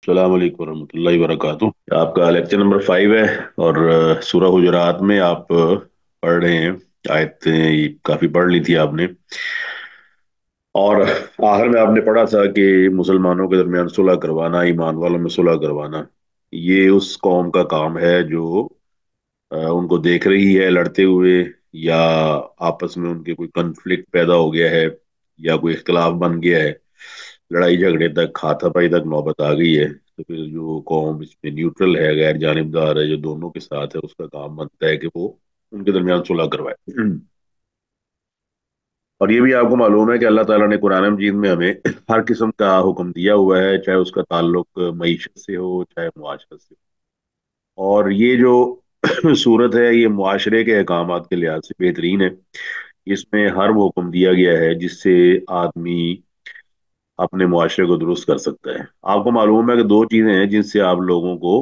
अस्सलाम वालेकुम warahmatullahi wabarakatuh। आपका लेक्चर नंबर 5 है। और सूरह हुजरात में आप पढ़ रहे हैं। आयतें काफी पढ़ ली थी आपने। और आखिर में आपने पढ़ा था कि मुसलमानों के दरमियान सुलह करवाना, ईमान वालों में सुलह करवाना, ये उस कौम का काम है जो उनको देख रही है लड़ते हुए, या आपस में उनके कोई कन्फ्लिक्ट पैदा हो गया है, या कोई इख्तलाफ बन गया है, लड़ाई झगड़े तक, हाथापाई तक नौबत आ गई है। तो फिर जो कौम इसमें न्यूट्रल है, गैर जानिबदार है, जो दोनों के साथ है, उसका काम बनता है कि वो उनके दरमियान सुलह करवाए। और ये भी आपको मालूम है कि अल्लाह ताला ने कुरान मजीद में हमें हर किस्म का हुक्म दिया हुआ है, चाहे उसका ताल्लुक मईशत से हो, चाहे मुआशरत से हो। और ये जो सूरत है, ये मुआशरे के अहकामात के लिहाज से बेहतरीन है। इसमें हर वो हुक्म दिया गया है जिससे आदमी अपने मुआशरे को दुरुस्त कर सकता है। आपको मालूम है कि दो चीजें हैं जिनसे आप लोगों को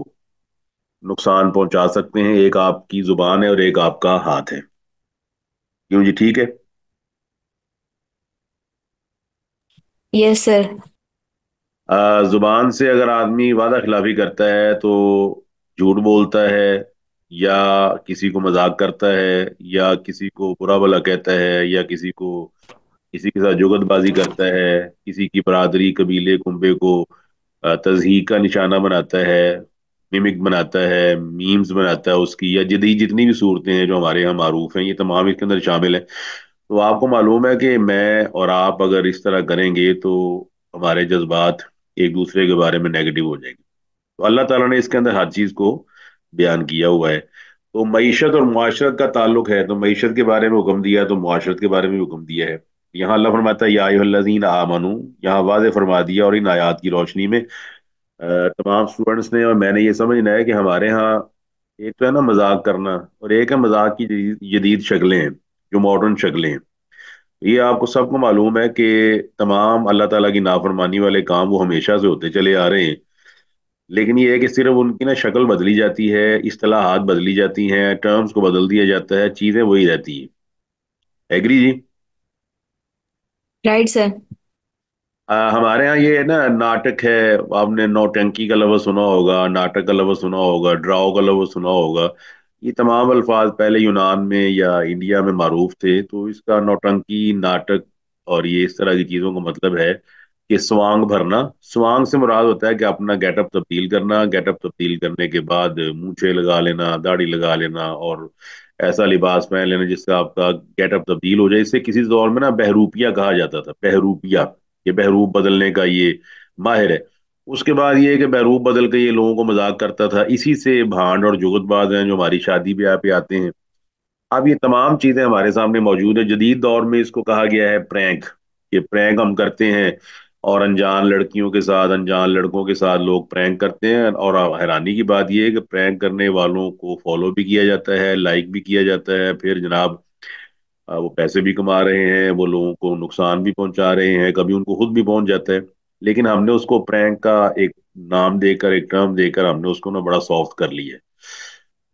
नुकसान पहुंचा सकते हैं, एक आपकी जुबान है और एक आपका हाथ है। क्यों जी, ठीक है। Yes sir. जुबान से अगर आदमी वादा खिलाफी करता है तो झूठ बोलता है, या किसी को मजाक करता है, या किसी को बुरा भला कहता है, या किसी के साथ जुगतबाजी करता है, किसी की बरादरी कबीले कुंबे को तजहीक का निशाना बनाता है, मिमिक बनाता है, मीम्स बनाता है उसकी, या जदीद जितनी भी सूरतें हैं जो हमारे यहाँ मारूफ हैं, ये तमाम इसके अंदर शामिल है। तो आपको मालूम है कि मैं और आप अगर इस तरह करेंगे तो हमारे जज्बात एक दूसरे के बारे में नेगेटिव हो जाएंगे। तो अल्लाह ताला ने इसके अंदर हर चीज को बयान किया हुआ है। तो मईशत और मुआशरत का ताल्लुक है, तो मईशत के बारे में हुक्म दिया, तो मुआशरत के बारे में भी हुक्म दिया है। यहाँ अल्लाह फरमाता है या अय्युहल्लज़ीना आमनू, यहाँ वाज़ेह फरमा दिया। और इन आयात की रोशनी में तमाम स्टूडेंट्स ने और मैंने ये समझना है कि हमारे यहाँ एक तो है ना मजाक करना, और एक है मजाक की जदीद जदीद शक्लें हैं, जो मॉडर्न शक्लें हैं। ये आपको सबको मालूम है कि तमाम अल्लाह ताला की नाफरमानी वाले काम वो हमेशा से होते चले आ रहे हैं। लेकिन ये है कि सिर्फ उनकी ना शक्ल बदली जाती है, इस्तेलाहात बदली जाती हैं, टर्म्स को बदल दिया जाता है, चीजें वही रहती हैं। एग्री जी। Right sir. हमारे यहाँ ये है ना, नाटक है। आपने नौटंकी का लफ्ज सुना होगा, नाटक का लफ्ज सुना होगा, ड्राओ का लफ्ज सुना होगा। ये तमाम अल्फाज पहले यूनान में या इंडिया में मारूफ थे। तो इसका नौटंकी, नाटक और ये इस तरह की चीजों का मतलब है कि स्वांग भरना। स्वांग से मुराद होता है कि अपना गेटअप तब्दील करना, गेटअप तब्दील करने के बाद मूछें लगा लेना, दाढ़ी लगा लेना, और ऐसा लिबास पहन लेना जिससे आपका गेटअप तब्दील हो जाए। इसे किसी दौर में ना बहरूपिया कहा जाता था, बहरूपिया। ये बहरूप बदलने का ये माहिर है। उसके बाद ये है कि बहरूप बदल के ये लोगों को मजाक करता था। इसी से भांड और जुगतबाज हैं जो हमारी शादी ब्याह पे आते हैं। अब ये तमाम चीजें हमारे सामने मौजूद है। जदीद दौर में इसको कहा गया है प्रैंक। ये प्रैंक हम करते हैं, और अनजान लड़कियों के साथ, अनजान लड़कों के साथ लोग प्रैंक करते हैं। और हैरानी की बात यह है कि प्रैंक करने वालों को फॉलो भी किया जाता है, लाइक भी किया जाता है। फिर जनाब वो पैसे भी कमा रहे हैं, वो लोगों को नुकसान भी पहुंचा रहे हैं, कभी उनको खुद भी पहुंच जाता है। लेकिन हमने उसको प्रैंक का एक नाम देकर, एक टर्म देकर, हमने उसको ना बड़ा सॉफ्ट कर लिया है।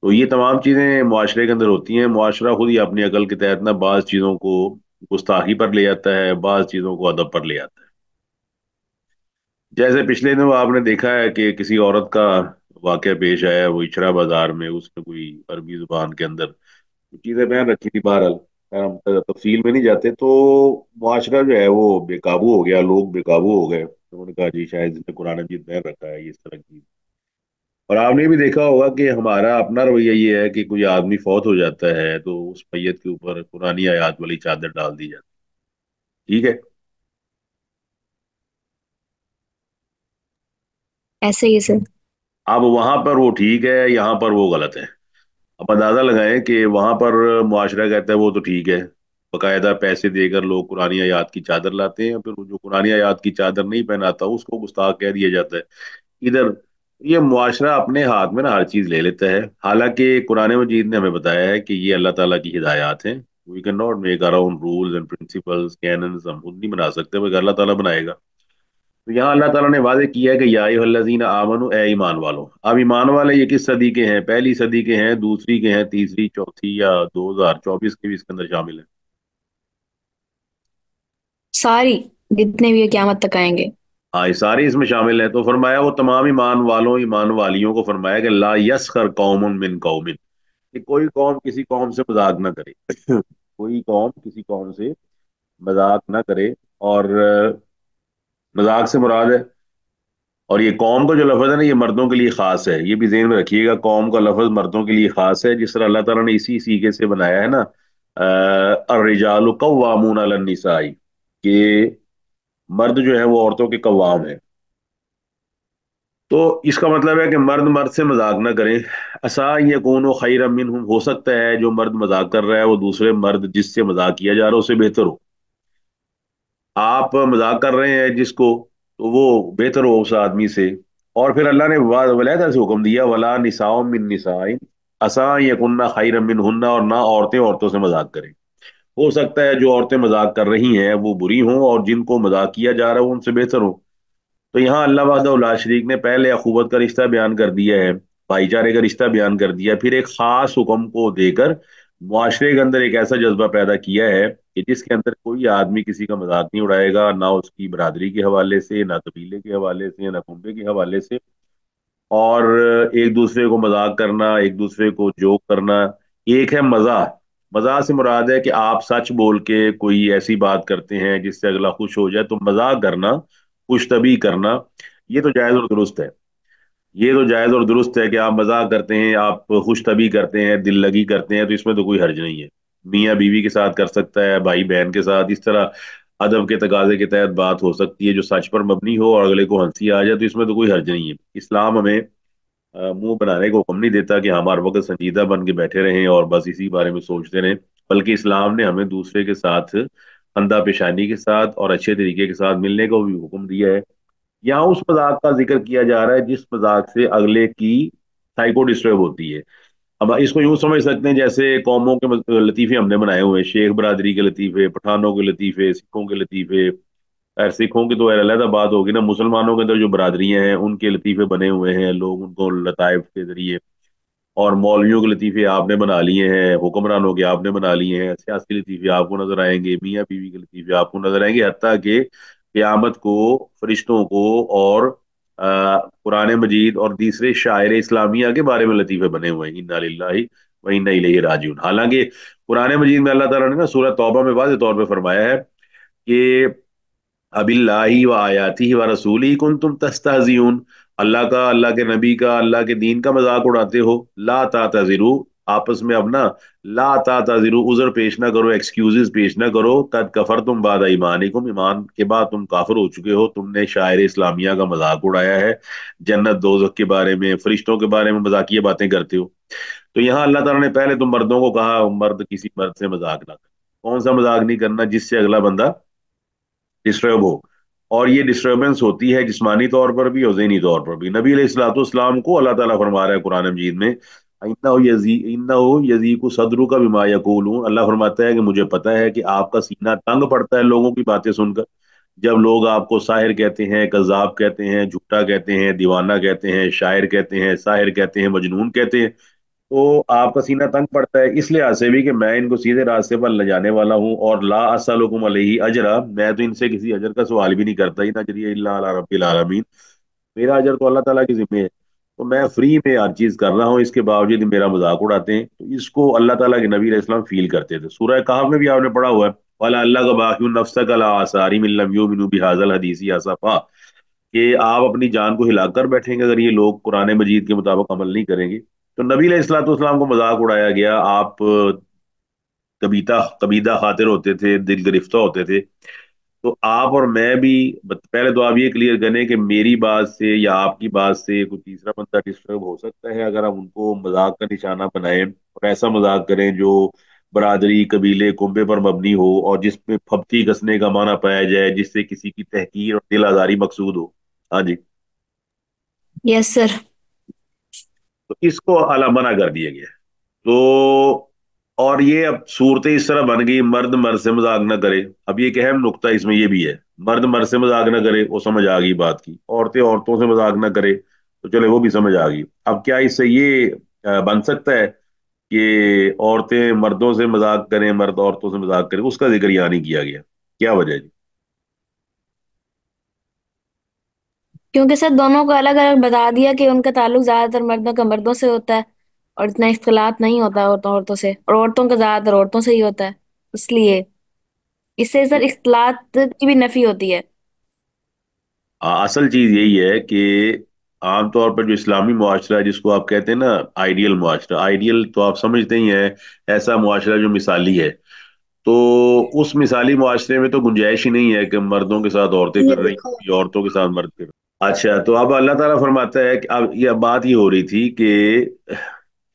तो ये तमाम चीजें मुआशरे के अंदर होती हैं। मुआशरा खुद ही अपनी अकल के तहत ना बाज चीजों को गुस्ताखी पर ले आता है, बाज चीजों को अदब पर ले आता है। जैसे पिछले दिनों आपने देखा है कि किसी औरत का वाकया पेश आया, वो इचरा बाजार में, उसने कोई अरबी जुबान के अंदर चीजें बयान रखी थी। बहरहाल खैर, हम तफसील में नहीं जाते। तो मुआशरा जो है वो बेकाबू हो गया, लोग बेकाबू हो गए। तो उन्होंने कहा जी शायद इसने कुरान मजीद बयान रखा है, ये इस तरह की। और आपने भी देखा होगा कि हमारा अपना रवैया ये है कि कोई आदमी फौत हो जाता है तो उस मैयत के ऊपर पुरानी आयत वाली चादर डाल दी जाती है। ठीक है। ऐसे ही सर। अब वहां पर वो ठीक है, यहाँ पर वो गलत है। अब अंदाजा लगाएं कि वहां पर मुआशरा कहता है वो तो ठीक है, बकायदा पैसे देकर लोग कुरानी आयत की चादर लाते हैं, फिर वो जो कुरानी आयत की चादर नहीं पहनाता उसको गुस्ताख कह दिया जाता है। इधर ये मुआशरा अपने हाथ में ना हर चीज ले लेता है। हालांकि कुरान मजीद ने हमें बताया है कि ये अल्लाह ताला की हिदायत हैं। We can not make our own rules and principles, canons हम खुद नहीं बना सकते, बल्कि अल्लाह ताला बनाएगा। तो यहाँ अल्लाह ताला ने वादे किया है कि या अय्युहल्लज़ीना आमनू, ए ईमान वालो। अब ईमान वाले ये किस सदी के हैं? पहली सदी के हैं, दूसरी के हैं, तीसरी, चौथी, या 2024 के भी इसके अंदर शामिल है? सारी, जितने भी क़यामत तक आएंगे। हाँ, ये सारे इसमें शामिल है। तो फरमाया वो तमाम ईमान वालों ईमान वालियों को फरमाया कि ला यस्खर कौमुन मिन कौमिन, कि कोई कौम किसी कौम से मजाक ना करे। कोई कौम किसी कौम से मजाक ना करे। और मजाक से मुराद है, और ये कौम का जो लफ्ज है ना, ये मर्दों के लिए खास है। ये भी ज़हन में रखिएगा, कौम का लफ्ज मर्दों के लिए खास है। जिस तरह अल्लाह ताला ने इसी सीगे से बनाया है ना, अर्रिजालु कव्वामून अलन निसाई, कि मर्द जो है वो औरतों के कव्वाम है। तो इसका मतलब है कि मर्द मर्द से मजाक ना करें। असा यकून खैरम मिनहुम, हो सकता है जो मर्द मजाक कर रहा है वो दूसरे मर्द जिससे मजाक किया जा रहा है उससे बेहतर हो। आप मजाक कर रहे हैं जिसको, तो वो बेहतर हो उस आदमी से। और फिर अल्लाह ने वलैदा से हुक्म दिया, वला निसाओ मिन निसाइन असा यकुन्ना खैरम मिनहुन्ना, और ना औरतें औरतों से मजाक करें। हो सकता है जो औरतें मजाक कर रही हैं वो बुरी हों और जिनको मजाक किया जा रहा है वो उनसे बेहतर हो। तो यहाँ अल्लाह वहदहुल्ला शरीक ने पहले अखुवत का रिश्ता बयान कर दिया है, भाईचारे का रिश्ता बयान कर दिया, फिर एक खास हुक्म को देकर मुआशरे के अंदर एक ऐसा जज्बा पैदा किया है कि जिसके अंदर कोई आदमी किसी का मजाक नहीं उड़ाएगा, ना उसकी बरादरी के हवाले से, ना कबीले के हवाले से, ना कुंबे के हवाले से। और एक दूसरे को मजाक करना, एक दूसरे को जोक करना, एक है मजा। मजा से मुराद है कि आप सच बोल के कोई ऐसी बात करते हैं जिससे अगला खुश हो जाए, तो मजाक करना, खुश तभी करना, ये तो जायज और दुरुस्त है। ये तो जायज और दुरुस्त है कि आप मजाक करते हैं, आप खुश तभी करते हैं, दिल लगी करते हैं, तो इसमें तो कोई हर्ज नहीं है। मियाँ बीवी के साथ कर सकता है, भाई बहन के साथ, इस तरह अदब के तकाजे के तहत बात हो सकती है जो सच पर मबनी हो और अगले को हंसी आ जाए, तो इसमें तो कोई हर्ज नहीं है। इस्लाम हमें मुंह बनाने को हुक्म नहीं देता कि हम हर वक्त संजीदा बन के बैठे रहें और बस इसी बारे में सोचते रहें। बल्कि इस्लाम ने हमें दूसरे के साथ खंदा पेशानी के साथ और अच्छे तरीके के साथ मिलने का भी हुक्म दिया है। यहाँ उस मजाक का जिक्र किया जा रहा है जिस मजाक से अगले की साइको डिस्टर्ब होती है। अब इसको यूं समझ सकते हैं जैसे कौमों के लतीफे हमने बनाए हुए हैं, शेख बरादरी के लतीफे, पठानों के लतीफे, सिखों के लतीफे। खैर सिखों की तो अलग बात होगी ना, मुसलमानों के अंदर जो बरादरियां हैं उनके लतीफे बने हुए हैं, लोग उनको लताइफ के जरिए। और मौलवियों के लतीफे आपने बना लिए हैं, हुक्मरानों के आपने बना लिए हैं, सियासी लतीफे आपको नजर आएंगे, मियाँ बीवी के लतीफे आपको नजर आएंगे, हत्ता कि क़यामत को, फरिश्तों को, और कुरान मजीद और दूसरे शायर इस्लामिया के बारे में लतीफे बने हुए हैं। इन्ना लिल्लाहि व इन्ना इलैहि राजिऊन। हालांकि कुरान मजीद में अल्लाह ताला ने ना सूरह तौबा में वाज़ेह तौर पर फरमाया है कि अबिल्लाहि व आयातिहि व रसूलिही कुंतुम तस्तहजिऊन, अल्लाह का, अल्लाह के नबी का, अल्लाह के दीन का मजाक उड़ाते हो। ला तातज़िरू, आपस में अब ना, ला तातज़िरू, उज़र पेश ना करो, एक्सक्यूजेस पेश ना करो, कद कफर तुम बाद ईमानिकुम, ईमान के बाद तुम काफिर हो चुके हो, तुमने शायर इस्लामिया का मजाक उड़ाया है, जन्नत दोजख के बारे में, फरिश्तों के बारे में मजाकिया बातें करते हो। तो यहाँ अल्लाह ताला ने पहले तुम मर्दों को कहा मर्द किसी मर्द से मजाक ना करे। कौन सा मजाक नहीं करना? जिससे अगला बंदा डिस्टर्ब हो। और ये डिस्टर्बेंस होती है जिस्मानी तौर पर भी और ज़हनी तौर पर भी। नबी अलैहिस्सलाम को अल्लाह ताला फरमा रहा है कुरान मजीद में, इन्नहु यज़ीकु सदरुक बिमा यक़ूलून, अल्लाह फरमाता है कि मुझे पता है कि आपका सीना तंग पड़ता है लोगों की बातें सुनकर। जब लोग आपको साहिर कहते हैं, कज़्ज़ाब कहते हैं, झूठा कहते हैं, दीवाना कहते हैं, शायर कहते हैं, साहिर कहते हैं, मजनून कहते हैं, तो आपका सीना तंग पड़ता है। इस लिहाज से भी कि मैं इनको सीधे रास्ते पर ले जाने वाला हूँ, और ला असलुकुम अलैहि अजरा, मैं तो इनसे किसी अजर का सवाल भी नहीं करता, इन अजरिया इल्ला अला रब्बिल आलमीन, मेरा अजर तो अल्लाह ताला के जिम्मे है। तो मैं फ्री में हर चीज कर रहा हूँ, इसके बावजूद ये मेरा मजाक उड़ाते हैं। तो इसको अल्लाह ताला के नबी अलैहि सलाम फील करते थे। सूरह कहफ में भी आपने पढ़ा हुआ है, वाला अल्लाह का बाकी नफ्सक अला आसारी मिन लम युमिनु बिहाज़ल हदीसी असफा, कि आप अपनी जान को हिलाकर बैठेंगे अगर ये लोग कुरान मजीद के मुताबिक अमल नहीं करेंगे। तो नबी अलैहिस्सलाम को मजाक उड़ाया गया, आप कबीता कबीदा खातिर होते थे, दिल गिरफ्ता होते थे। तो आप और मैं भी, पहले तो आप ये क्लियर करें कि मेरी बात से या आपकी बात से कोई तीसरा बंदा डिस्टर्ब हो सकता है अगर हम उनको मजाक का निशाना बनाएं और ऐसा मजाक करें जो बरादरी, कबीले, कुंबे पर मबनी हो और जिसमें फब्ती कसने का माना पाया जाए, जिससे किसी की तहकीर और दिल आजारी मकसूद हो। हाँ जी। Yes sir. तो इसको अला मना कर दिया गया। तो और ये अब सूरतें इस तरह बन गई, मर्द मर्द से मजाक ना करे। अब ये एक अहम नुक्ता इसमें ये भी है, मर्द मर्द से मजाक ना करे, वो समझ आ गई बात की। औरतें औरतों से मजाक ना करे, तो चले वो भी समझ आ गई। अब क्या इससे ये बन सकता है कि औरतें मर्दों से मजाक करें, मर्द औरतों से मजाक करें? उसका जिक्र यहाँ नहीं किया गया। क्या वजह है जी? क्योंकि सर दोनों को अलग अलग बता दिया कि उनका ताल्लुक ज्यादातर मर्दों का मर्दों से होता है, और इतना इख्तिलात नहीं होता औरतों औरतों से, और औरतों का ज्यादातर औरतों से ही होता है। इसलिए इससे सर इख्तिलात की भी नफी होती है। असल चीज यही है कि आमतौर पर जो इस्लामी मुआशरा है जिसको आप कहते हैं ना, आइडियल मुआशरा, आइडियल तो आप समझते ही हैं, ऐसा मुआशरा जो मिसाली है। तो उस मिसाली मुआशरे में तो गुंजाइश ही नहीं है कि मर्दों के साथ औरतें ये फिर रही देखो। या औरतों के साथ मर्द फिर। अच्छा, तो अब अल्लाह ताला फरमाता है कि अब यह बात ये हो रही थी कि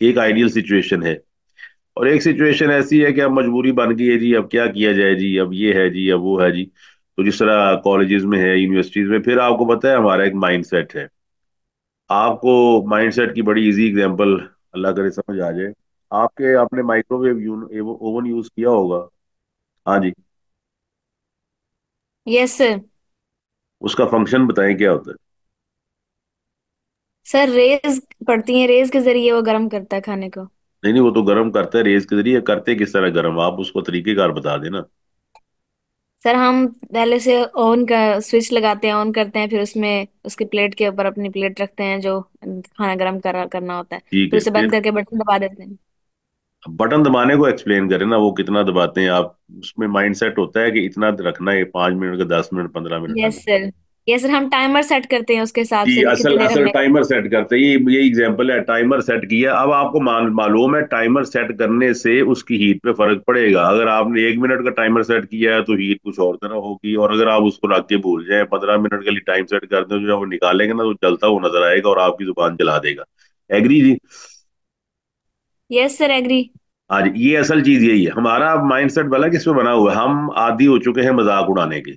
एक आइडियल सिचुएशन है और एक सिचुएशन ऐसी है कि अब मजबूरी बन गई है जी, अब क्या किया जाए जी, अब ये है जी, अब वो है जी। तो जिस तरह कॉलेजेस में है, यूनिवर्सिटीज में, फिर आपको पता है हमारा एक माइंड सेट है। आपको माइंड सेट की बड़ी इजी एग्जांपल अल्लाह करे समझ आ जाए। आपने माइक्रोवेव ओवन यूज किया होगा। हाँ जी। Yes sir. उसका फंक्शन बताएं क्या होता है। सर रेज पड़ती हैं, रेज के जरिए वो गर्म करता है खाने को। नहीं नहीं, वो तो गर्म करता है रेस के जरिए, करते किस तरह गर्म, आप उसको तरीकेकार बता देना। सर हम पहले से ऑन का स्विच लगाते हैं, ऑन करते हैं, फिर उसमें उसकी प्लेट के ऊपर अपनी प्लेट रखते हैं जो खाना गर्म करना होता है। ठीक फिर है, उसे बंद फिर करके बटन दबा देते हैं। बटन दबाने को एक्सप्लेन करें ना, वो कितना दबाते हैं आप। उसमें माइंड सेट होता है कि इतना रखना है, 5 मिनट का, 10 मिनट, 15 मिनट यस रखना। सर। यस सर, हम टाइमर सेट करते हैं उसके हिसाब जी, से कि असल कितनी देर असल हमने। टाइमर सेट करते हैं, ये एग्जांपल है, टाइमर सेट किया। अब आपको मालूम है टाइमर सेट करने से उसकी हीट पे फर्क पड़ेगा। अगर आपने 1 मिनट का टाइमर सेट किया है तो हीट कुछ और तरह होगी, और अगर आप उसको रख के भूल जाए, 15 मिनट के लिए टाइम सेट कर दें, तो जब वो निकालेंगे ना तो जलता हुआ नजर आएगा और आपकी जुबान जला देगा। एग्री जी। Yes sir, agree. हाँ जी, ये असल चीज यही है। हमारा माइंड सेट भला किस पे बना हुआ है, हम आदी हो चुके हैं मजाक उड़ाने के।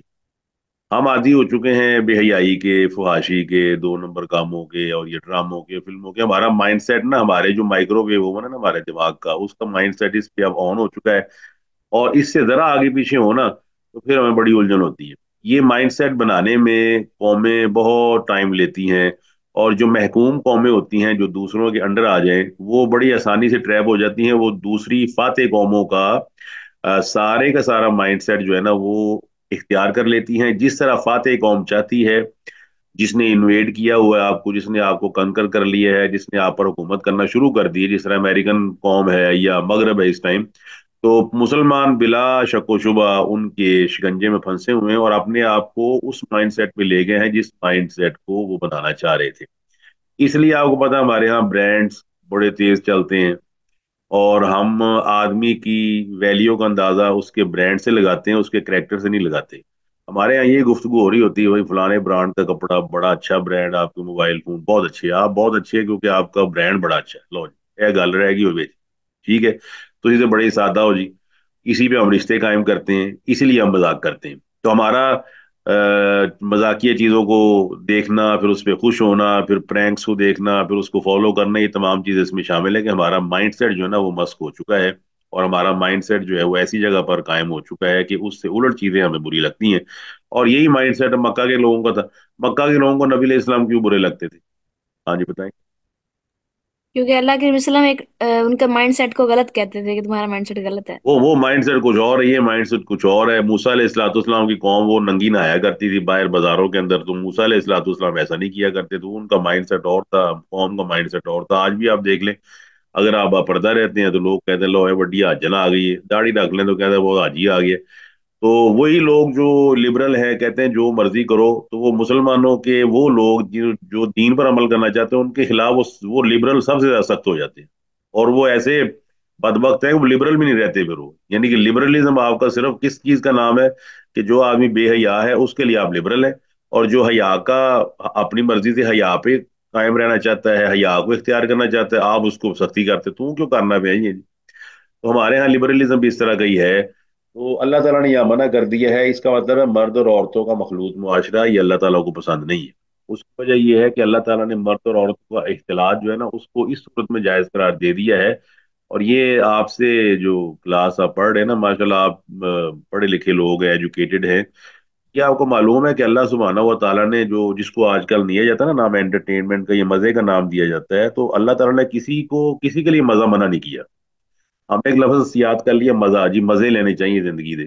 हम आदी हो चुके हैं बेहयाई के, फुहाशी के, 2 नंबर कामों के, और ये ड्रामों के, फिल्मों के। हमारा माइंड सेट ना, हमारे जो माइक्रोवेव ओवन है ना हमारे दिमाग का, उसका माइंड सेट इस पे अब ऑन हो चुका है। और इससे जरा आगे पीछे हो ना तो फिर हमें बड़ी उलझन होती है। ये माइंड सेट बनाने में कौमें बहुत टाइम लेती हैं। और जो महकूम कौमें होती हैं जो दूसरों के अंडर आ जाएं, वो बड़ी आसानी से ट्रैप हो जाती हैं। वो दूसरी फातेह कौमों का सारे का सारा माइंड सेट जो है ना वो इख्तियार कर लेती हैं, जिस तरह फातेह कौम चाहती है। जिसने इन्वेड किया हुआ है आपको, जिसने आपको कंकर कर लिया है, जिसने आप पर हुकूमत करना शुरू कर दी है, जिस तरह अमेरिकन कौम है या मगरब है इस टाइम। तो मुसलमान बिला शक व शुबा उनके शिकंजे में फंसे हुए हैं और अपने आप को उस माइंडसेट पे ले गए हैं जिस माइंडसेट को वो बनाना चाह रहे थे। इसलिए आपको पता है हमारे यहाँ ब्रांड्स बड़े तेज चलते हैं, और हम आदमी की वैल्यू का अंदाजा उसके ब्रांड से लगाते हैं, उसके करेक्टर से नहीं लगाते। हमारे यहाँ ये गुफ्तगू हो रही होती है, भाई फलाने ब्रांड का कपड़ा बड़ा अच्छा, ब्रांड, आपके मोबाइल फोन बहुत अच्छे हैं, आप बहुत अच्छे हैं क्योंकि आपका ब्रांड बड़ा अच्छा है, लो जी, यह गल रहेगी हो बेच। ठीक है, तो इसे बड़े सादा हो जी। इसी पे हम रिश्ते कायम करते हैं, इसीलिए हम मजाक करते हैं। तो हमारा मजाकिया चीजों को देखना, फिर उस पर खुश होना, फिर प्रैंक्स को देखना, फिर उसको फॉलो करना, ये तमाम चीजें इसमें शामिल है कि हमारा माइंडसेट जो है ना वो मस्क हो चुका है। और हमारा माइंडसेट जो है वो ऐसी जगह पर कायम हो चुका है कि उससे उलट चीजें हमें बुरी लगती हैं। और यही माइंडसेट मक्का के लोगों का था। मक्का के लोगों को नबी इस्लाम क्यों बुरे लगते थे? हाँ जी, बताएं। क्योंकि अल्लाह के वसल्लम एक उनके माइंड सेट को गलत कहते थे कि तुम्हारा माइंड सेट गलत है। वो माइंडसेट कुछ और है, ये माइंडसेट कुछ और है। मूसा अलैहिस्सलाम की कौम वो नंगी नहाया करती थी बाहर बाजारों के अंदर, तो मूसा अलैहिस्सलाम ऐसा नहीं किया करते थे। उनका माइंडसेट और था, कौम का माइंडसेट और था। आज भी आप देख लें, अगर आप पर्दा रहते हैं तो लोग कहते हैं लो है बड्डी हाजन आ गई है, दाढ़ी रख लें तो कहते हैं वो हाजी आ गया। तो वही लोग जो लिबरल हैं कहते हैं जो मर्जी करो, तो वो मुसलमानों के वो लोग जो जो दीन पर अमल करना चाहते हैं उनके खिलाफ वो लिबरल सबसे ज्यादा सख्त हो जाते हैं। और वो ऐसे बदबख्त है कि वो लिबरल भी नहीं रहते फिर वो। यानी कि लिबरलिज्म आपका सिर्फ किस चीज का नाम है, कि जो आदमी बेहया है उसके लिए आप लिबरल हैं। और जो हया का अपनी मर्जी से हया पे कायम रहना चाहता है, हया को इख्तियार करना चाहता है, आप उसको सख्ती करते, तू क्यों करना चाहिए। तो हमारे यहाँ लिबरलिज्म भी इस तरह का ही है। तो अल्लाह ताला ने यहाँ मना कर दिया है, इसका मतलब है मर्द और औरतों का मखलूत मुआशरा ये अल्लाह ताला को पसंद नहीं है। उसकी वजह ये है कि अल्लाह ताला ने मर्द और औरतों का इख्तिलात जो है ना उसको इस सूरत में जायज करार दे दिया है। और ये आपसे जो क्लास आप पढ़ रहे हैं ना, माशाल्लाह आप पढ़े लिखे लोग हैं, एजुकेटेड हैं। क्या आपको मालूम है कि अल्लाह सुब्हाना व तआला ने जो जिसको आजकल लिया जाता है ना नाम एंटरटेनमेंट का, ये मजे का नाम दिया जाता है, तो अल्लाह ताला ने किसी के लिए मजा मना नहीं किया। हमने एक लफ्ज याद कर लिया, मजा जी, मजे लेने चाहिए जिंदगी के।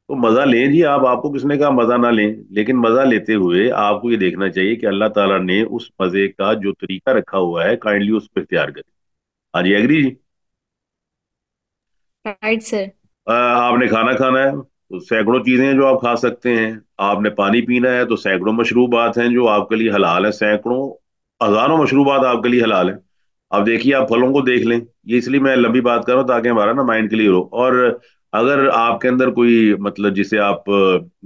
तो मजा लें जी आप, आपको किसने कहा मजा ना लें, लेकिन मजा लेते हुए आपको ये देखना चाहिए कि अल्लाह ताला ने उस मजे का जो तरीका रखा हुआ है काइंडली उस पर इख्तियार करें। हाँ जी, एग्री जी। Right sir. आपने खाना खाना है तो सैकड़ों चीजें हैं जो आप खा सकते हैं। आपने पानी पीना है तो सैकड़ों मशरूबात हैं जो आपके लिए हलाल है, सैकड़ों हजारों मशरूबात आपके लिए हलाल है। अब देखिए, आप फलों को देख लें। ये इसलिए मैं लंबी बात कर रहा हूँ ताकि हमारा ना माइंड क्लियर हो। और अगर आपके अंदर कोई मतलब जिसे आप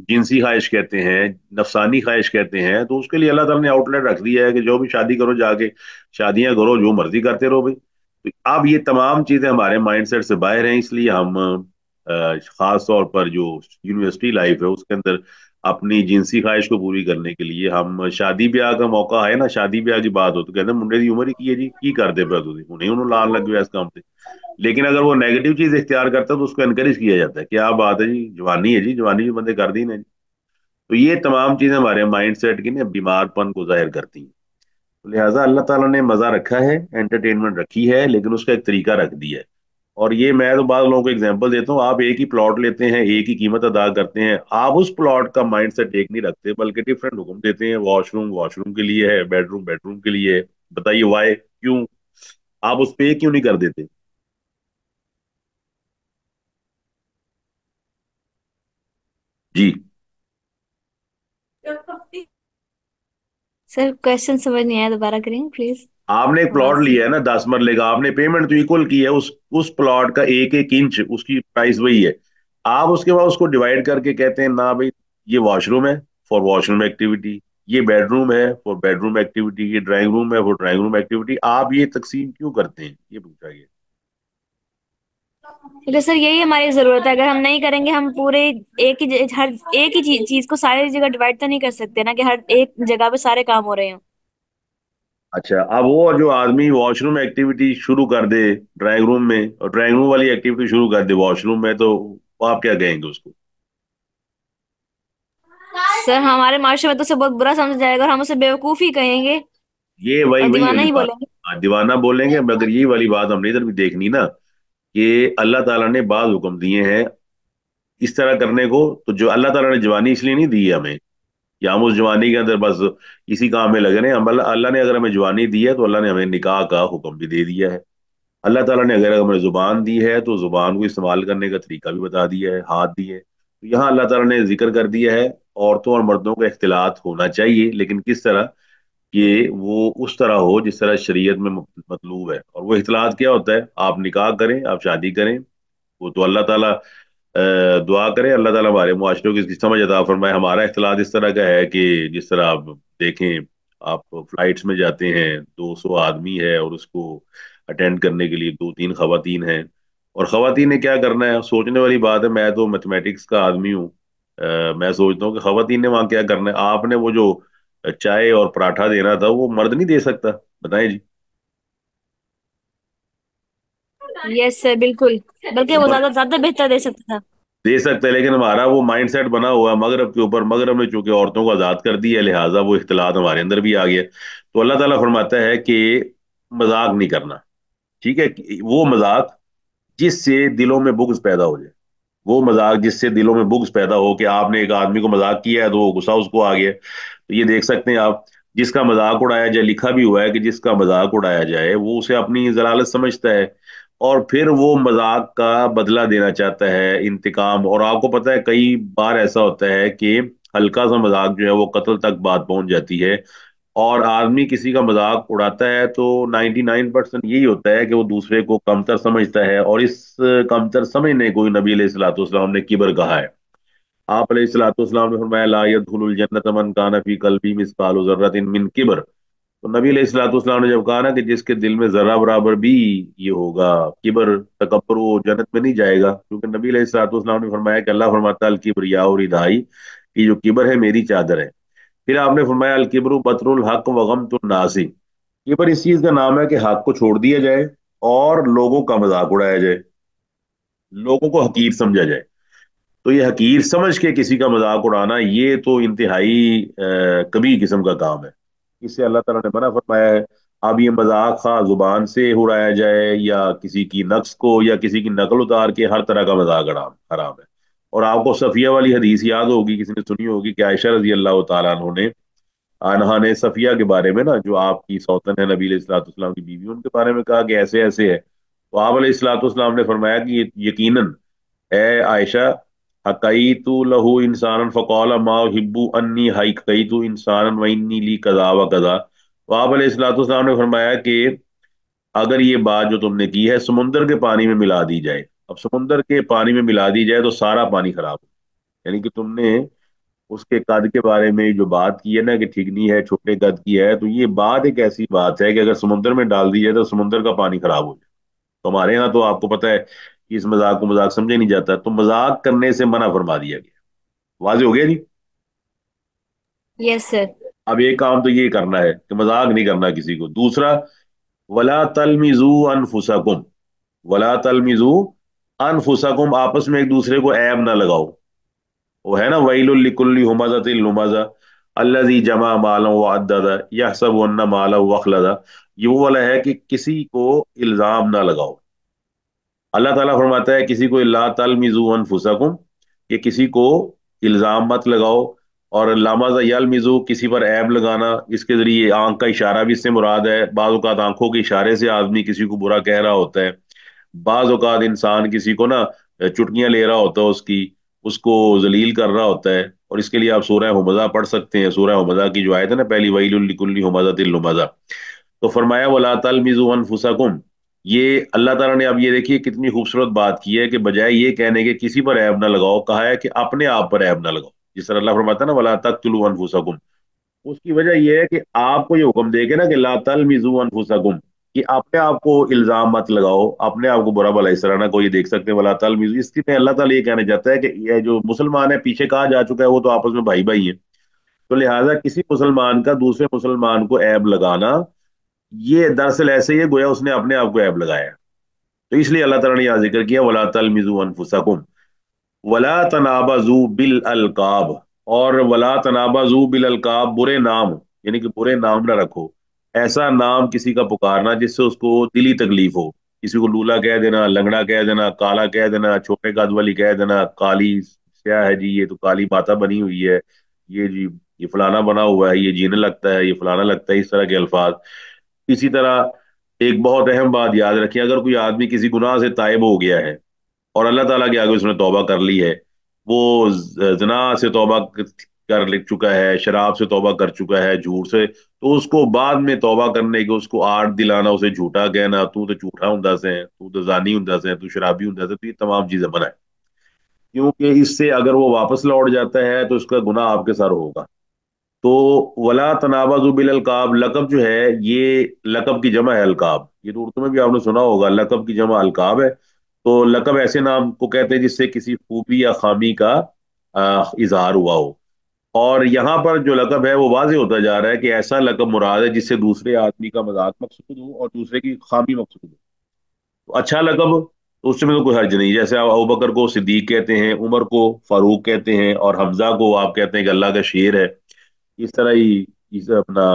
जिनसी ख्वाहिश कहते हैं, नफसानी ख्वाहिश कहते हैं, तो उसके लिए अल्लाह ताला ने आउटलेट रख दिया है कि जो भी शादी करो जाके, शादियां करो, जो मर्जी करते रहो भाई। तो अब ये तमाम चीजें हमारे माइंडसेट से बाहर हैं, इसलिए हम खास तौर पर जो यूनिवर्सिटी लाइफ है उसके अंदर अपनी जिनसी ख्वाहिश को पूरी करने के लिए हम शादी ब्याह का मौका है ना, शादी ब्याह की बात हो तो कहते हैं मुंडे की उम्र ही की है जी, की करते पे उन्हें उन्होंने लान लग गया इस काम से। लेकिन अगर वो नेगेटिव चीज इख्तियार करता है तो उसको एनकरेज किया जाता है, क्या बात है जी, जवानी है जी, जवानी भी बंदे कर दी ना जी। तो ये तमाम चीजें हमारे माइंड सेट की ना बीमारपन को जाहिर करती हैं। तो लिहाजा अल्लाह ताला ने मजा रखा है, एंटरटेनमेंट रखी है, लेकिन उसका एक तरीका रख दिया है। और ये मैं तो बाद लोगों को एग्जांपल देता हूँ, आप एक ही प्लॉट लेते हैं, एक ही कीमत अदा करते हैं, आप उस प्लॉट का माइंड सेट एक नहीं रखते बल्कि डिफरेंट हुक्म देते हैं। वॉशरूम वॉशरूम के लिए है, बेडरूम बेडरूम के लिए है। बताइए वाई, क्यों आप उस पे क्यों नहीं कर देते? जी। सर क्वेश्चन समझ नहीं आया, दोबारा करेंगे प्लीज। आपने एक आवाज प्लॉट से। लिया है ना 10 मरले का, आपने पेमेंट तो इक्वल की है, उस प्लॉट का एक एक इंच उसकी प्राइस वही है। आप उसके बाद उसको डिवाइड करके कहते हैं ना भाई, ये वॉशरूम है फॉर वॉशरूम एक्टिविटी, ये बेडरूम है फॉर बेडरूम एक्टिविटी, ये ड्राइंग रूम है फॉर ड्राइंग रूम एक्टिविटी। आप ये तकसीम क्यों करते हैं, ये पूछा गया। क्योंकि सर यही हमारी जरूरत है, अगर हम नहीं करेंगे हम पूरे एक ही हर एक ही चीज को सारी जगह डिवाइड तो नहीं कर सकते ना, कि हर एक जगह पे सारे काम हो रहे हैं। अच्छा, अब वो जो आदमी वॉशरूम एक्टिविटी शुरू कर दे ड्राइंग रूम में, और ड्राइंग रूम वाली एक्टिविटी शुरू कर दे वॉशरूम में, तो आप क्या कहेंगे उसको? सर हमारे माशरे में तो उसे बहुत बुरा समझा जाएगा और हम उसे बेवकूफ ही कहेंगे ये वही और वही दीवाना वाली ही बात। बोलेंगे। हाँ, दीवाना बोलेंगे, मगर यही वाली बात हमने इधर भी देखनी ना, कि अल्लाह ताला ने बाद हुक्म दिए हैं इस तरह करने को। तो जो अल्लाह ताला ने जवानी इसलिए नहीं दी है हमें, या हम उस जवानी के अंदर बस इसी काम में लगे रहे। हम अल्लाह अल्लाह ने अगर हमें जवानी दी है तो अल्लाह ने हमें निकाह का हुक्म भी दे दिया है। अल्लाह ताला ने अगर हमें जुबान दी है तो जुबान को इस्तेमाल करने का तरीका भी बता दिया है, हाथ दिए है। तो यहाँ अल्लाह ताला ने जिक्र कर दिया है औरतों और मर्दों का इख्तिलात होना चाहिए, लेकिन किस तरह, कि वो उस तरह हो जिस तरह शरीयत में मतलूब है। और वो इख्तिलात क्या होता है, आप निकाह करें, आप शादी करें, वो तो अल्लाह ताला दुआ करें अल्लाह ताला हमारे मुआशरे को इसकी समझ अता फरमाए। हमारा इख्तिलात इस तरह का है कि जिस तरह आप देखें, आप फ्लाइट्स में जाते हैं, 200 आदमी है और उसको अटेंड करने के लिए दो तीन खवातीन हैं। और खवातीन ने क्या करना है, सोचने वाली बात है, मैं तो मैथमेटिक्स का आदमी हूँ। मैं सोचता हूँ कि खवातीन ने वहाँ क्या करना है। आपने वो जो चाय और पराठा देना था वो मर्द नहीं दे सकता? बताएं जी। यस सर बिल्कुल, बल्कि तो वो मर्द ज्यादा ज्यादा बेहतर दे सकता था। दे सकते हैं, लेकिन हमारा वो माइंड सेट बना हुआ है मगरब के ऊपर। मगरब ने चूंकि औरतों को आजाद कर दिया है, लिहाजा वो इख्तिलात हमारे अंदर भी आ गया। तो अल्लाह ताला फरमाता है कि मजाक नहीं करना। ठीक है, कि वो मजाक जिससे दिलों में बुग्ज पैदा हो जाए, वो मजाक जिससे दिलों में बुग्ज पैदा हो, कि आपने एक आदमी को मजाक किया है तो वो गुस्सा उसको आ गया। तो ये देख सकते हैं आप, जिसका मजाक उड़ाया जाए, लिखा भी हुआ है कि जिसका मजाक उड़ाया जाए वो उसे अपनी जलालत समझता है, और फिर वो मजाक का बदला देना चाहता है, इंतकाम। और आपको पता है कई बार ऐसा होता है कि हल्का सा मजाक जो है वो कत्ल तक बात पहुंच जाती है। और आदमी किसी का मजाक उड़ाता है तो 99% यही होता है कि वो दूसरे को कमतर समझता है, और इस कमतर समझने को ही नबी अलैहिस्सलाम ने किबर कहा है। आप अलैहिस्सलाम ने फरमाया ला यदखुलुल जन्नत मन कान फी कल्बी मिस्कालु ज़र्रतिन मिन किब्र। तो नबी अलैहिस्सलाम ने जब कहा ना कि जिसके दिल में जर्रा बराबर भी ये होगा किबर, तकब्बुर, वो जन्नत में नहीं जाएगा, क्योंकि नबी अलैहिस्सलाम ने फरमाया कि अल्लाह फरमाता है अल किब्रिया और रिदाई, कि जो किबर है मेरी चादर है। फिर आपने फरमाया अल किब्रु बतरुल हक व गमतुन नासी, किबर इस चीज का नाम है कि हक को छोड़ दिया जाए और लोगों का मजाक उड़ाया जाए, लोगों को हकीर समझा जाए। तो ये हकीर समझ के किसी का मजाक उड़ाना, ये तो इंतहाई कबीह किस्म का काम है। इससे अल्लाह ताला ने मना फरमाया है। अब ये मजाक खा जुबान से उड़ाया जाए या किसी की नफ्स को या किसी की नकल उतार के, हर तरह का मजाक हराम हराम है। और आपको सफिया वाली हदीस याद होगी, किसी ने सुनी होगी कि आयशा रजी अल्लाह तआला अन्हा ने अनहा ने सफिया के बारे में ना, जो आपकी सौतन है नबी अलैहिस्सलाम की बीवी, उनके बारे में कहा कि ऐसे ऐसे है। तो आप अलैहिस्सलाम ने फरमाया कि ये यकीनन ए आयशा, हकई तू लहू इंसान फ़क़ाल मा हिब्बू अन्नी हकई तू इंसान व इन्नी ली कदा व कदा। तो आप अलैहिस्सलाम ने फरमाया कि अगर ये बात जो तुमने की है समुंदर के पानी में मिला दी जाए, अब समुंदर के पानी में मिला दी जाए तो सारा पानी खराब हो, यानी कि तुमने उसके कद के बारे में जो बात की है ना कि ठिगनी है, छोटे कद की है, तो ये बात एक ऐसी बात है कि अगर समुद्र में डाल दी जाए तो समुद्र का पानी खराब हो जाए। तो हमारे यहाँ तो आपको पता है कि इस मजाक को मजाक समझा नहीं जाता, तो मजाक करने से मना फरमा दिया गया। वाजे हो गया जी। Yes sir. अब एक काम तो ये करना है कि मजाक नहीं करना किसी को। दूसरा, वला तलमिजू अनफुसकुम, वला तलमिजू अनफुसकुम, आपस में एक दूसरे को ऐब ना लगाओ। वो है ना, वैलुल लिकुल्ली हुमाज़तिल लुमाज़ा अल्लज़ी जमा माला व अद्ददा यहसबु अन्ना माला व अखलदा। ये वो वाला है कि किसी को इल्जाम ना लगाओ। अल्लाह ताला फरमाता है किसी को ला तलमिजू अनफुसकुम, कि किसी को इल्जाम मत लगाओ। और लामाजा यलमिजू, किसी पर ऐब लगाना, इसके जरिए आंख का इशारा भी इससे मुराद है। बाज़ औक़ात आंखों के इशारे से आदमी किसी को बुरा कह रहा होता है। बाज़ औक़ात इंसान किसी को ना चुटकियां ले रहा होता है उसकी, उसको जलील कर रहा होता है। और इसके लिए आप सूरह हुमज़ा पढ़ सकते हैं। सूरह हुमज़ा की जो आयत है ना पहली, वैलुल लिकुल्ली हुमज़तिल लुमज़ा, तो फरमाया वला तलमिजू अनफुसकुम। ये अल्लाह ताला ने, अब ये देखिए कितनी खूबसूरत बात की है कि बजाय ये कहने के किसी पर ऐब ना लगाओ, कहा है कि अपने आप पर ऐब ना लगाओ। जिस तरह अल्लाह फरमाता है ना वला तक़तुलू अनफुसकुम, उसकी वजह यह है कि आपको ये हुक्म देके ना कि ला तलमिजू अनफुसकुम, कि अपने आप को इल्जाम मत लगाओ, अपने आप को बुरा भला इस तरह ना कोई देख सकते हैं। वला तलमिजू, इसकी में अल्लाह ताला ये कहना चाहता है कि ये जो मुसलमान है, पीछे कहा जा चुका है, वो तो आपस में भाई भाई है। तो लिहाजा किसी मुसलमान का दूसरे मुसलमान को ऐब लगाना, ये दरअसल ऐसे ही है गोया उसने अपने आप को ऐब लगाया है। तो इसलिए अल्लाह ताला ने यह जिक्र किया वला तलमिजू अनफुसकुम वला तनाबाजू बिल अलकाब। और वला तनाबाजू बिल अलकाब, बुरे नाम, यानी कि बुरे नाम ना रखो। ऐसा नाम किसी का पुकारना जिससे उसको दिली तकलीफ हो। किसी को लूला कह देना, लंगड़ा कह देना, काला कह देना, छोटे कद वाली कह देना, काली क्या है जी, ये तो काली माता बनी हुई है, ये जी ये फलाना बना हुआ है, ये जीने लगता है, ये फलाना लगता है, इस तरह के अल्फाज। इसी तरह एक बहुत अहम बात याद रखिए, अगर कोई आदमी किसी गुनाह से तायब हो गया है और अल्लाह ताला के आगे उसने तौबा कर ली है, वो जना से तौबा कर ले चुका है, शराब से तौबा कर चुका है, झूठ से, तो उसको बाद में तौबा करने की उसको आड़ दिलाना, उसे झूठा कहना, तू तो झूठा हुंदा से, तू तो जानी हुंदा से, तू शराबी हुंदा से, तो ये तमाम चीजें मना है। क्योंकि इससे अगर वो वापस लौट जाता है तो उसका गुनाह आपके सर होगा। तो वला तनाबाजु बिल अलकाब, लकब जो है ये, लकब की जमा है अलकाब, ये तो उर्दू में भी आपने सुना होगा, लकब की जमा अलकाब है। तो लकब ऐसे नाम को कहते हैं जिससे किसी खूबी या खामी का इजहार हुआ हो। और यहाँ पर जो लकब है वो वाज़ेह होता जा रहा है कि ऐसा लकब मुराद है जिससे दूसरे आदमी का मजाक मकसूद हो और दूसरे की खामी मकसूद हो। तो अच्छा लकब, तो उसमें तो कोई हर्ज नहीं। जैसे आप अबू बकर को सिद्दीक कहते हैं, उमर को फारूक कहते हैं, और हमजा को आप कहते हैं कि अल्लाह का शेर है। इस तरह ही इसे अपना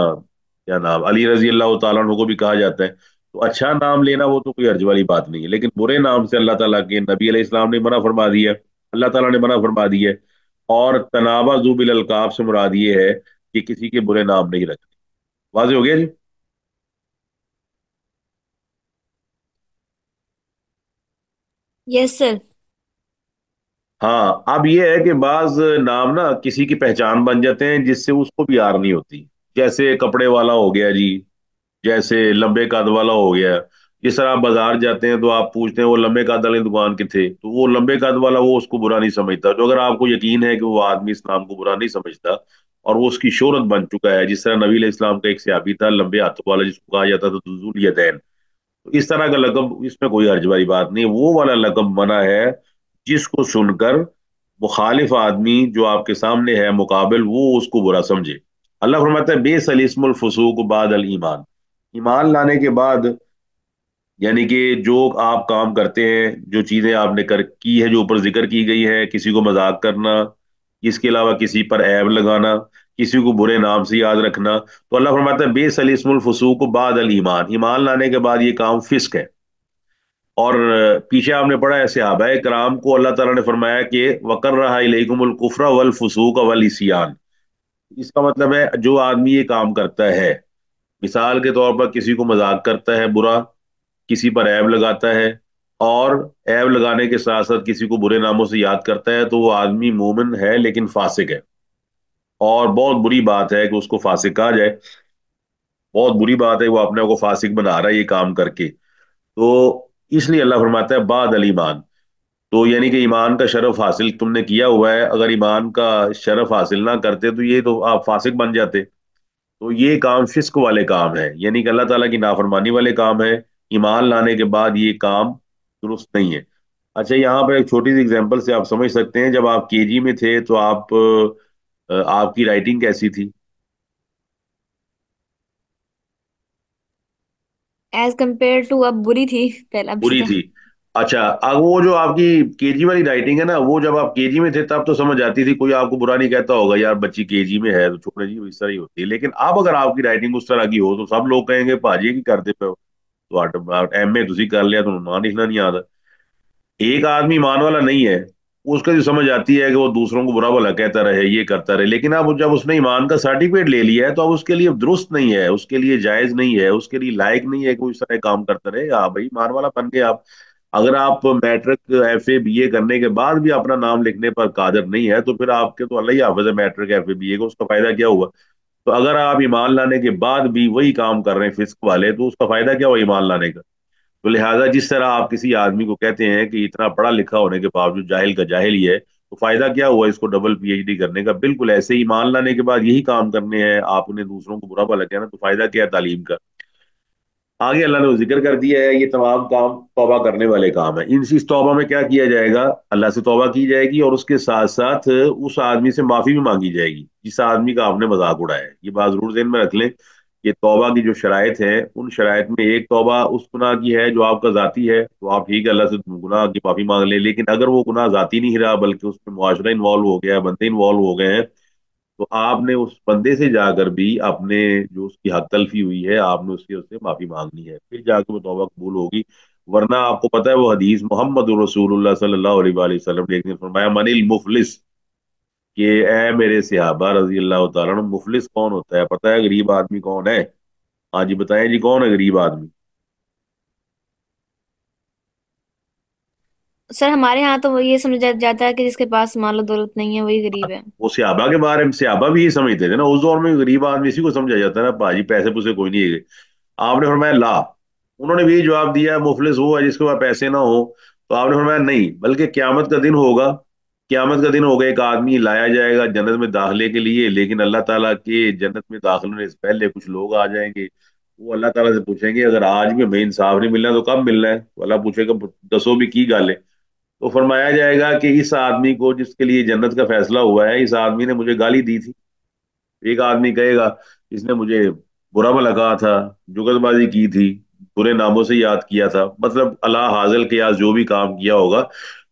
क्या नाम, अली रजी अल्लाह तआला अन्हु को भी कहा जाता है। तो अच्छा नाम लेना वो तो कोई हर्ज वाली बात नहीं है, लेकिन बुरे नाम से अल्लाह ताला के नबी अलैहि सलाम ने मना फरमा दिया है, अल्लाह ताला ने मना फरमा दिया है। और तनाबा बिल अलकाब से मुराद ये है कि किसी के बुरे नाम नहीं रखने। वाज़ेह हो गया जी। Yes sir. हाँ, अब ये है कि बाज नाम ना किसी की पहचान बन जाते हैं जिससे उसको भी यार नहीं होती। जैसे कपड़े वाला हो गया जी, जैसे लंबे कद वाला हो गया। जिस तरह आप बाजार जाते हैं तो आप पूछते हैं वो लंबे कद वाली दुकान की थे, तो वो लंबे कद वाला वो उसको बुरा नहीं समझता। तो अगर आपको यकीन है कि वो आदमी इस नाम को बुरा नहीं समझता और वो उसकी शोहरत बन चुका है, जिस तरह नबी अलैहि इस्लाम का एक सहाबी था लंबे हाथों वाला जिसको कहा जाता था दुजुल यदैन, तो इस तरह का लकब, इसमें कोई हर्ज वाली बात नहीं। वो वाला लकब मना है जिसको सुनकर मुखालिफ आदमी जो आपके सामने है मुकाबिल, वो उसको बुरा समझे। अल्लाह फरमाता है बेसल इस्मुल फुसूक बाद अल ईमान, ईमान लाने के बाद, यानी कि जो आप काम करते हैं, जो चीजें आपने कर की है, जो ऊपर जिक्र की गई है, किसी को मजाक करना, इसके अलावा किसी पर ऐब लगाना, किसी को बुरे नाम से याद रखना, तो अल्लाह फरमाता है बेसल इस्मुल फुसूक बाद अल ईमान, ईमान लाने के बाद ये काम फिस्क है। और पीछे आपने पढ़ा है सहाबा कराम को अल्लाह ताला ने फरमाया कि वकर रहा इलैकुमुल कुफ्र वल फुसूक वल इस्यान। इसका मतलब है जो आदमी ये काम करता है, मिसाल के तौर पर किसी को मजाक करता है बुरा, किसी पर ऐब लगाता है, और ऐब लगाने के साथ साथ किसी को बुरे नामों से याद करता है, तो वो आदमी मोमिन है लेकिन फासिक है। और बहुत बुरी बात है कि उसको फासिक कहा जाए। बहुत बुरी बात है, वो अपने आप को फासिक बना रहा है ये काम करके। तो इसलिए अल्लाह फरमाता है बाद अल ईमान। तो यानी कि ईमान का शरफ हासिल तुमने किया हुआ है, अगर ईमान का शरफ हासिल ना करते तो ये तो आप फासिक बन जाते। तो ये काम फिस्क वाले काम है, यानी कि अल्लाह ताला की नाफरमानी वाले काम है। ईमान लाने के बाद ये काम दुरुस्त नहीं है। अच्छा, यहाँ पर एक छोटी सी एग्जांपल से आप समझ सकते हैं, जब आप केजी में थे तो आप आपकी राइटिंग कैसी थी? एज कम्पेयर टू अब बुरी थी, पहले अब से बुरी तो। थी। अच्छा, अब वो जो आपकी केजी वाली राइटिंग है ना, वो जब आप केजी में थे तब तो समझ आती थी, कोई आपको बुरा नहीं कहता होगा यार बच्ची केजी में है तो छोड़ो जी, इस तरह ही होती है। लेकिन अब अगर आपकी राइटिंग उस तरह की हो तो सब लोग कहेंगे भाजी की करते पे हो, तो एम ए तुसी कर लिया तो ना लिखना नहीं आता। एक आदमी ईमान वाला नहीं है, उसको जो समझ आती है कि वो दूसरों को बुरा भला कहता रहे, ये करता रहे, लेकिन अब जब उसने ईमान का सर्टिफिकेट ले लिया है तो अब उसके लिए दुरुस्त नहीं है, उसके लिए जायज नहीं है, उसके लिए लायक नहीं है कि वो इस तरह काम करता रहे। हाँ भाई, ईमान वाला बन गए आप। अगर आप मैट्रिक एफ ए बी ए करने के बाद भी अपना नाम लिखने पर कादर नहीं है तो फिर आपके तो अल्लाह ही हाफिज है मैट्रिक एफ ए बी ए का, उसका फायदा क्या हुआ? तो अगर आप ईमान लाने के बाद भी वही काम कर रहे हैं फिस्क वाले, तो उसका फायदा क्या हुआ ईमान लाने का? तो लिहाजा जिस तरह आप किसी आदमी को कहते हैं कि इतना पढ़ा लिखा होने के बावजूद जाहिल का जाहिल ही है, तो फायदा क्या हुआ इसको डबल पीएचडी करने का? बिल्कुल ऐसे ही ईमान लाने के बाद यही काम करने हैं आपने, दूसरों को बुरा भला कहना, तो फायदा क्या है तालीम का? आगे अल्लाह ने वो जिक्र कर दिया है, ये तमाम काम तौबा करने वाले काम है। इस तौबा में क्या किया जाएगा? अल्लाह से तौबा की जाएगी और उसके साथ साथ उस आदमी से माफी भी मांगी जाएगी जिस आदमी का आपने मजाक उड़ाया है। ये बात जरूर ध्यान में रख लें। ये तौबा की जो शराइत है, उन शराइत में एक तौबा उस गुनाह की है जो आपका जाती है, तो आप ठीक है अल्लाह से गुनाह की माफी मांग लें। लेकिन अगर वो गुनाह जाती नहीं रहा बल्कि उसमें मुआशरा इन्वॉल्व हो गया है, बंदे इन्वॉल्व हो गए हैं, तो आपने उस बंदे से जाकर भी अपने जो उसकी हक तलफी हुई है आपने उससे उससे माफी मांगनी है, फिर जाकर वो तौबा कबूल होगी। वरना आपको पता है वो हदीस मोहम्मद रसूलुल्लाह सल्लल्लाहु अलैहि वसल्लम ने एक दिन फरमाया मनिल मुफलिस, कि ए मेरे सहाबा रजी अल्लाह तआला अन्हुम, मुफलिस कौन होता है? पता है गरीब आदमी कौन है? हाँ जी बताएं जी, कौन है गरीब आदमी? सर हमारे यहाँ तो वो ये समझा जाता है कि जिसके पास मालो दौलत नहीं है वही गरीब है। वो सियाबा के बारे में सियाबा भी ये समझते थे ना उस दौर में, गरीब आदमी इसी को समझा जाता है ना, भाजी पैसे पुसे कोई नहीं है। आपने फरमाया ला, उन्होंने भी जवाब दिया मुफलिस वो है जिसके पास पैसे ना हो। तो आपने फरमाया नहीं, बल्कि क्यामत का दिन होगा, क्यामत का दिन होगा, एक आदमी लाया जाएगा जन्नत में दाखिले के लिए, लेकिन अल्लाह ताला के जन्नत में दाखिल होने से पहले कुछ लोग आ जाएंगे। वो अल्लाह ताला से पूछेंगे अगर आज भी हमें इंसाफ नहीं मिलना तो कब मिलना है? तो अल्लाह पूछेगा दसो भी की गाले। तो फरमाया जाएगा कि इस आदमी को जिसके लिए जन्नत का फैसला हुआ है, इस आदमी ने मुझे गाली दी थी। एक आदमी कहेगा इसने मुझे बुरा भला कहा था, जुगलबाजी की थी, बुरे नामों से याद किया था, मतलब अल्लाह हाजिर के आज जो भी काम किया होगा।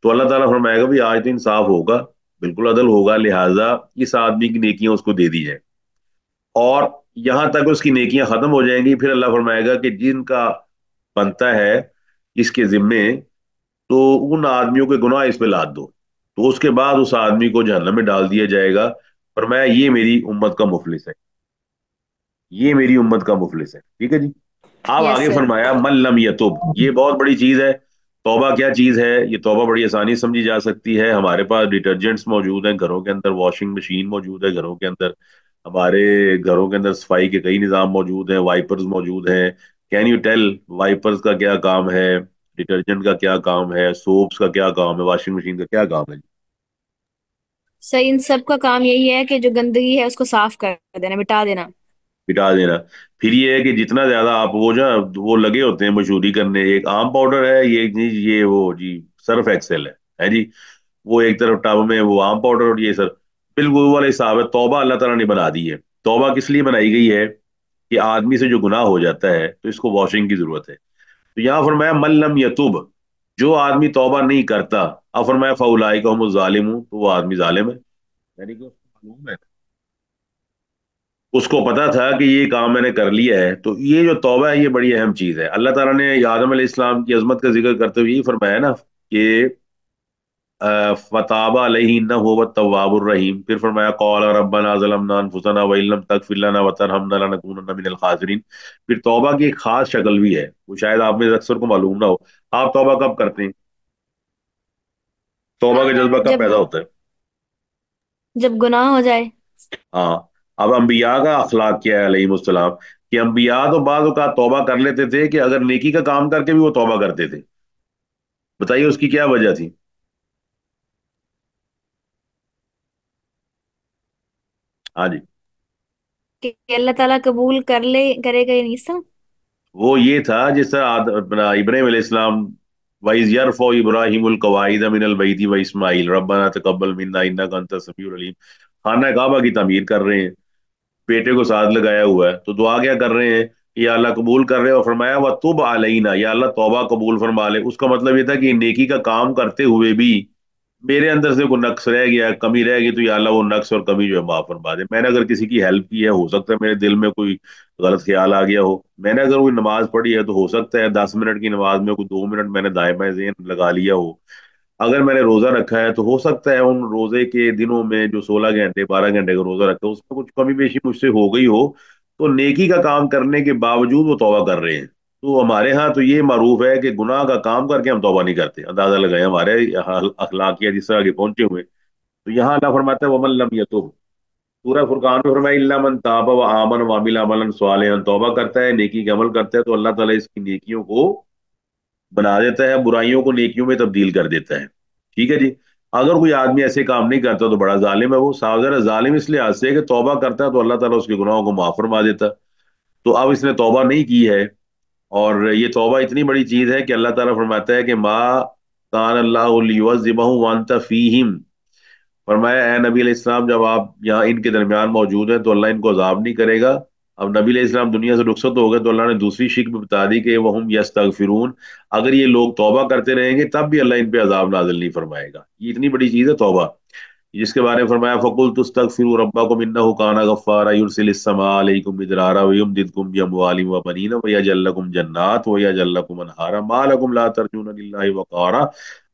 तो अल्लाह ताला फरमाएगा भी आज तो इंसाफ होगा, बिल्कुल अदल होगा, लिहाजा इस आदमी की नेकियां उसको दे दी जाए। और यहां तक उसकी नेकियां खत्म हो जाएंगी, फिर अल्लाह फरमाएगा कि जिनका बनता है इसके जिम्मे, तो उन आदमियों के गुनाह इस पे लाद दो। तो उसके बाद उस आदमी को जहन्नम में डाल दिया जाएगा। फरमाया ये मेरी उम्मत का मुफलिस है, ये मेरी उम्मत का मुफलिस है। ठीक है जी। अब यस आगे सर। फरमाया मन लम यतुब, ये बहुत बड़ी चीज है। तौबा क्या चीज है? ये तौबा बड़ी आसानी से समझी जा सकती है। हमारे पास डिटर्जेंट्स मौजूद हैं घरों के अंदर, वॉशिंग मशीन मौजूद है घरों के अंदर, हमारे घरों के अंदर सफाई के कई निज़ाम मौजूद हैं, वाइपर्स मौजूद हैं। कैन यू टेल वाइपर्स का क्या काम है, डिटर्जेंट का क्या काम है, सोप्स का क्या काम है, वॉशिंग मशीन का क्या काम है? सर इन सब का काम यही है कि जो गंदगी है उसको साफ कर देना, मिटा देना। मिटा देना। फिर ये है कि जितना ज्यादा आप वो जो वो लगे होते हैं मशहूरी करने, एक आम पाउडर है, ये एक चीज ये वो जी सर्फ एक्सेल है जी। वो एक तरफ टब में वो आम पाउडर और ये सर, बिल्कुल वो वाला हिसाब है। तौबा अल्लाह ताला ने बना दी है। तौबा किस लिए बनाई गई है? कि आदमी से जो गुनाह हो जाता है तो इसको वॉशिंग की जरूरत है। तो यहाँ फरमाया मन लम यतुब, जो आदमी तौबा नहीं करता, अब फरमाया फउलाई का हम जालिम हूँ, तो वो आदमी जालिम है, यानी कि उसको मालूम है। उसको पता था कि ये काम मैंने कर लिया है। तो ये जो तौबा है ये बड़ी अहम चीज है। अल्लाह ताला ने आदम अलैहिस्सलाम की अजमत का जिक्र करते हुए ये फरमाया ना कि फताबा अलैहि इन्नहु हुवा तव्वाबुर रहीम। फिर फरमाया क़ाल रब्बना ज़लमना अनफुसना व इल्लम तगफिर लना व तरहमना लनकूनन्ना मिनल खासिरीन। फिर तौबा की एक खास शक्ल भी है, वो शायद आप में से अक्सर को मालूम ना हो। आप तौबा कब करते हैं? तौबा का जज्बा कब जब पैदा होता है? जब गुनाह हो जाए। हाँ। अब अंबिया का अखलाक क्या है अलैहिमुस्सलाम, कि अंबिया तो बाज़ औक़ात तौबा कर लेते थे कि अगर नेकी का काम करके भी वो तौबा करते थे। बताइए उसकी क्या वजह थी? हाँ जी। कि अल्लाह ताला कबूल कर ले, करेगा ये नहीं सब। वो ये था जिस तरह अपना इब्राहिम अलैहिस्सलाम, वाइज यरफो इब्राहिमुल कवाइद मिनल बैती व इस्माइल रब्बना तकब्बल मिन्ना इन्नका अंतस समीउल अलीम। खाना काबा की तामीर कर रहे हैं, बेटे को साथ लगाया हुआ है, तो दुआ क्या कर रहे हैं? या अल्लाह कबूल कर रहे हैं। और फरमाया व तुब अलैना, या अल्लाह तौबा कबूल फरमा ले। उसका मतलब ये था कि नेकी का काम करते हुए भी मेरे अंदर से कोई नक्स रह गया, कमी रह गई, तो या अल्लाह वो नक्स और कमी जो है माफ फरमा दे। मैंने अगर किसी की हेल्प की है, हो सकता है मेरे दिल में कोई गलत ख्याल आ गया हो। मैंने अगर कोई नमाज पढ़ी है, तो हो सकता है 10 मिनट की नमाज में कोई 2 मिनट मैंने दाएं बाएं ज़हन लगा लिया हो। अगर मैंने रोजा रखा है, तो हो सकता है उन रोजे के दिनों में जो 16 घंटे 12 घंटे का रोजा रखा है उसमें कुछ कमी बेशी मुझसे हो गई हो। तो नेकी का काम करने के बावजूद वो तौबा कर रहे हैं। तो हमारे यहाँ तो ये मारूफ है कि गुनाह का काम करके हम तौबा नहीं करते। अंदाजा लगाए हमारे यहाँ अखलाकियात जिस तरह आगे पहुंचे हुए। तो यहाँ अल्लाह फरमाता है वमन लम यतुब। सूरह फुरकान में फरमाया इल्ला मन ताबा व आमन व अमिल अमलन सालिहन। तौबा करता है, नेकी का अमल करता है, तो अल्लाह ताला इसकी नेकियों को बना देता है, बुराइयों को नेकियों में तब्दील कर देता है। ठीक है जी। अगर कोई आदमी ऐसे काम नहीं करता तो बड़ा जालिम है वो। सावधान है, जालिम इस लिहाज से कि तौबा करता है तो अल्लाह ताला उसके गुनाहों को माफ फरमा देता है। तो अब इसने तौबा नहीं की है। और ये तौबा इतनी बड़ी चीज है कि अल्लाह ताला फरमाता है कि मा कान अल्लाहु लियुअज़्ज़िबहुम व अंत फीहिम। फरमाया ए नबी अलैहिस्सलाम, जब आप यहाँ इनके दरमियान मौजूद हैं तो अल्लाह इनको अजाब नहीं करेगा। अब नबी अलैहिस्सलाम दुनिया से रुखसत हो गए तो अल्लाह ने दूसरी शिक भी बता दी कि वहुम यस्तगफिरून। अगर ये लोग तौबा करते रहेंगे तब भी अल्लाह इन पे अजाब नाजिल नहीं फरमाएगा। ये इतनी बड़ी चीज है तौबा, जिसके बारे में फरमाया फकुल तुस्तगफिरू रब्बकुम इन्नहु काना गफ्फारा युरसिलिस समा अलैकुम मिदरारा व युमदिदकुम बिअमवालिन व बनीना व यजअल लकुम जन्नात व यजअल लकुम अनहारा मा लकुम ला तर्जूना लिल्लाहि वक़ारा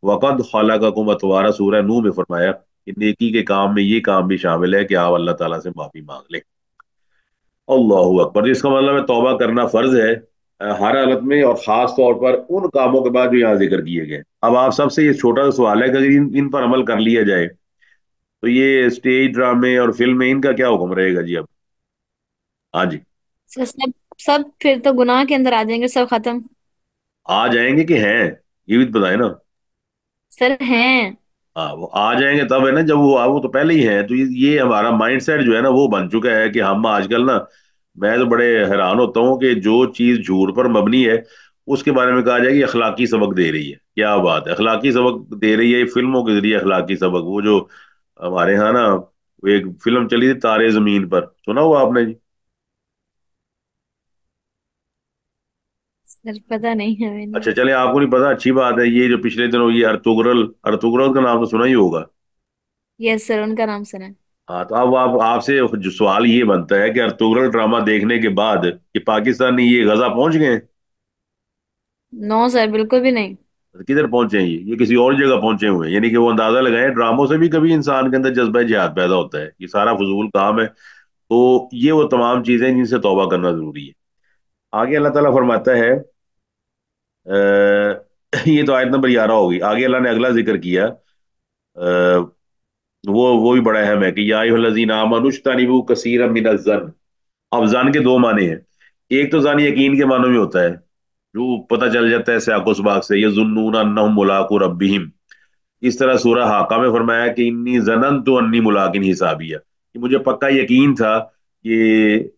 वक़द खलक़कुम अतवारा। सूरह नूह में फरमाया कि नेकी के काम में ये काम भी शामिल है कि आप अल्लाह ताला से माफी मांग लें। अल्लाह अकबर। इसका मतलब है तौबा करना फर्ज है हर हालत में, और खास तौर पर उन कामों के बाद जो यहाँ जिक्र किए गए। अब आप सबसे ये छोटा सा सवाल है कि अगर इन पर अमल कर लिया जाए तो ये स्टेज ड्रामे और फिल्म में इनका क्या हुक्म रहेगा जी अब? हाँ जी। सर सब सब फिर तो गुनाह के अंदर आ जाएंगे, सब खत्म। आ जाएंगे कि हैं, ये भी तो बताए ना। सर हैं। हाँ, वो आ जाएंगे तब है ना, जब वो तो पहले ही है। तो ये हमारा माइंडसेट जो है ना वो बन चुका है कि हम आजकल ना, मैं तो बड़े हैरान होता हूँ कि जो चीज झूठ पर मबनी है उसके बारे में कहा जाए कि अखलाकी सबक दे रही है। क्या बात है, अखलाकी सबक दे रही है फिल्मों के जरिए। अखलाकी सबक, वो जो हमारे यहाँ ना वो एक फिल्म चली थी तारे जमीन पर, सुना हुआ आपने जी? सर पता नहीं है मैंने अच्छा वैसे। चले, आपको नहीं पता, अच्छी बात है। ये जो पिछले दिनों ये अर्तुगरल, अर्तुगरल का नाम तो सुना ही होगा। यस सर, उनका नाम सुना है। हाँ, तो अब आप आपसे जो सवाल ये बनता है कि अर्तुगरल ड्रामा देखने के बाद कि पाकिस्तानी ये गजा पहुंच गए हैं? नो सर, बिल्कुल भी नहीं। तो किधर पहुंचे हैं ये किसी और जगह पहुंचे हुए हैं। यानी कि वो अंदाजा लगाएं, ड्रामों से भी कभी इंसान के अंदर जज्बा जिहाद पैदा होता है, ये सारा फजूल काम है। तो ये वो तमाम चीजें जिनसे तौबा करना जरूरी है। आगे अल्लाह ताला फरमाता है ये तो आयत नंबर 11 होगी। आगे अल्लाह ने अगला जिक्र किया। वो भी बड़ा अहम है कि या अय्युहल्लज़ीना आमनुज्तनिबू कसीरम मिनज़्ज़न। अब जन के दो माने हैं। एक तो जन यकीन के मानों में होता है, जो पता चल जाता है सियाको सबाक से, यज़ुन्नूना अन्नहुम मुलाकू रब्बिहिम। इस तरह सूरह हाका में फरमाया कि इन्नी ज़ननतु अन्नी मुलाकिन हिसाबिया, कि मुझे पक्का यकीन था कि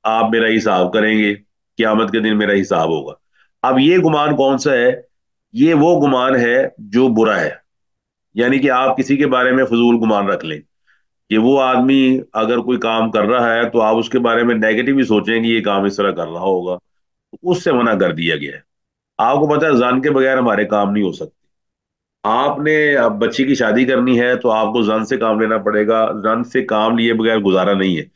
आप मेरा हिसाब करेंगे, क्यामत के दिन मेरा हिसाब होगा। अब ये गुमान कौन सा है? ये वो गुमान है जो बुरा है। यानी कि आप किसी के बारे में फजूल गुमान रख लें कि वो आदमी अगर कोई काम कर रहा है तो आप उसके बारे में नेगेटिव ही सोचें कि ये काम इस तरह कर रहा होगा। तो उससे मना कर दिया गया है। आपको पता है जान के बगैर हमारे काम नहीं हो सकते। आपने अब बच्ची की शादी करनी है तो आपको जन से काम लेना पड़ेगा, जन से काम लिए बगैर गुजारा नहीं है।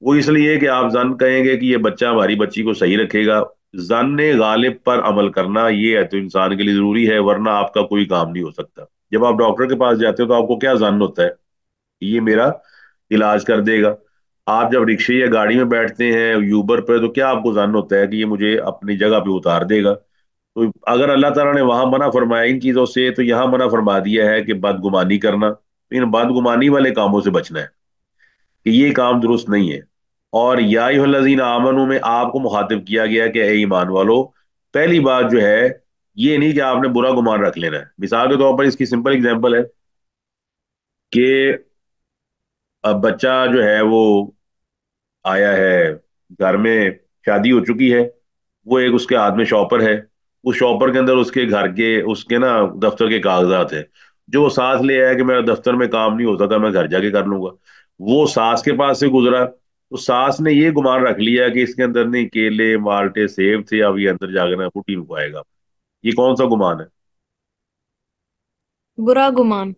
वो इसलिए कि आप जन कहेंगे कि ये बच्चा हमारी बच्ची को सही रखेगा। जन गालिब पर अमल करना ये है तो इंसान के लिए जरूरी है, वरना आपका कोई काम नहीं हो सकता। जब आप डॉक्टर के पास जाते हो तो आपको क्या जन होता है कि ये मेरा इलाज कर देगा। आप जब रिक्शे या गाड़ी में बैठते हैं यूबर पे तो क्या आपको जन होता है कि ये मुझे अपनी जगह पे उतार देगा। तो अगर अल्लाह ताला ने वहां मना फरमाया इन चीजों से, तो यहाँ मना फरमा दिया है कि बदगुमानी करना। तो इन बदगुमानी वाले कामों से बचना है कि ये काम दुरुस्त नहीं है। और या अय्युहल्लज़ीना आमनू में आपको मुखातिब किया गया कि ए ईमान वालो, पहली बात जो है ये नहीं कि आपने बुरा गुमान रख लेना है। मिसाल के तौर पर इसकी सिंपल एग्जांपल है कि अब बच्चा जो है वो आया है घर में, शादी हो चुकी है, वो एक उसके हाथ में शॉपर है। उस शॉपर के अंदर उसके घर के उसके ना दफ्तर के कागजात हैं। जो वो सास ले आया कि मेरा दफ्तर में काम नहीं हो सका, मैं घर जाके कर लूंगा। वो सास के पास से गुजरा तो सास ने ये गुमान रख लिया कि इसके अंदर नहीं केले माल्टे सेब थे, अब ये अंदर जाकर ना फुटी रुकवाएगा। ये कौन सा गुमान है? बुरा गुमान।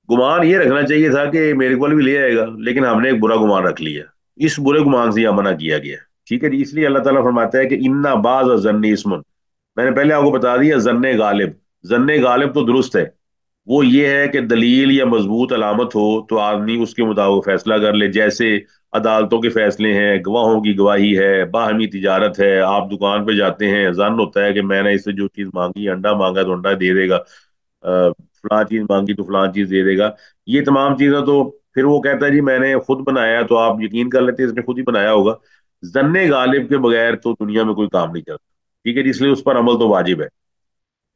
गुमान ये रखना चाहिए था कि मेरे को भी ले आएगा, लेकिन हमने एक बुरा गुमान रख लिया। इस बुरे गुमान से यह मना किया गया। ठीक है जी, इसलिए अल्लाह ताला फरमाता है कि इन्ना बाज जन्नी इसमुन। मैंने पहले आपको बता दिया जन्ने गालिब। जन्ने गालिब तो दुरुस्त है। वो ये है कि दलील या मजबूत अलामत हो तो आदमी उसके मुताबिक फैसला कर ले। जैसे अदालतों के फैसले हैं, गवाहों की गवाही है, बाहमी तिजारत है। आप दुकान पे जाते हैं, जन होता है कि मैंने इससे जो चीज मांगी, अंडा मांगा तो अंडा दे देगा, फलां चीज मांगी तो फलां चीज दे देगा। ये तमाम चीजें तो फिर वो कहता है जी मैंने खुद बनाया, तो आप यकीन कर लेते हैं इसने खुद ही बनाया होगा। जन्ने गालिब के बगैर तो दुनिया में कोई काम नहीं चलता। ठीक है जी, इसलिए उस पर अमल तो वाजिब है।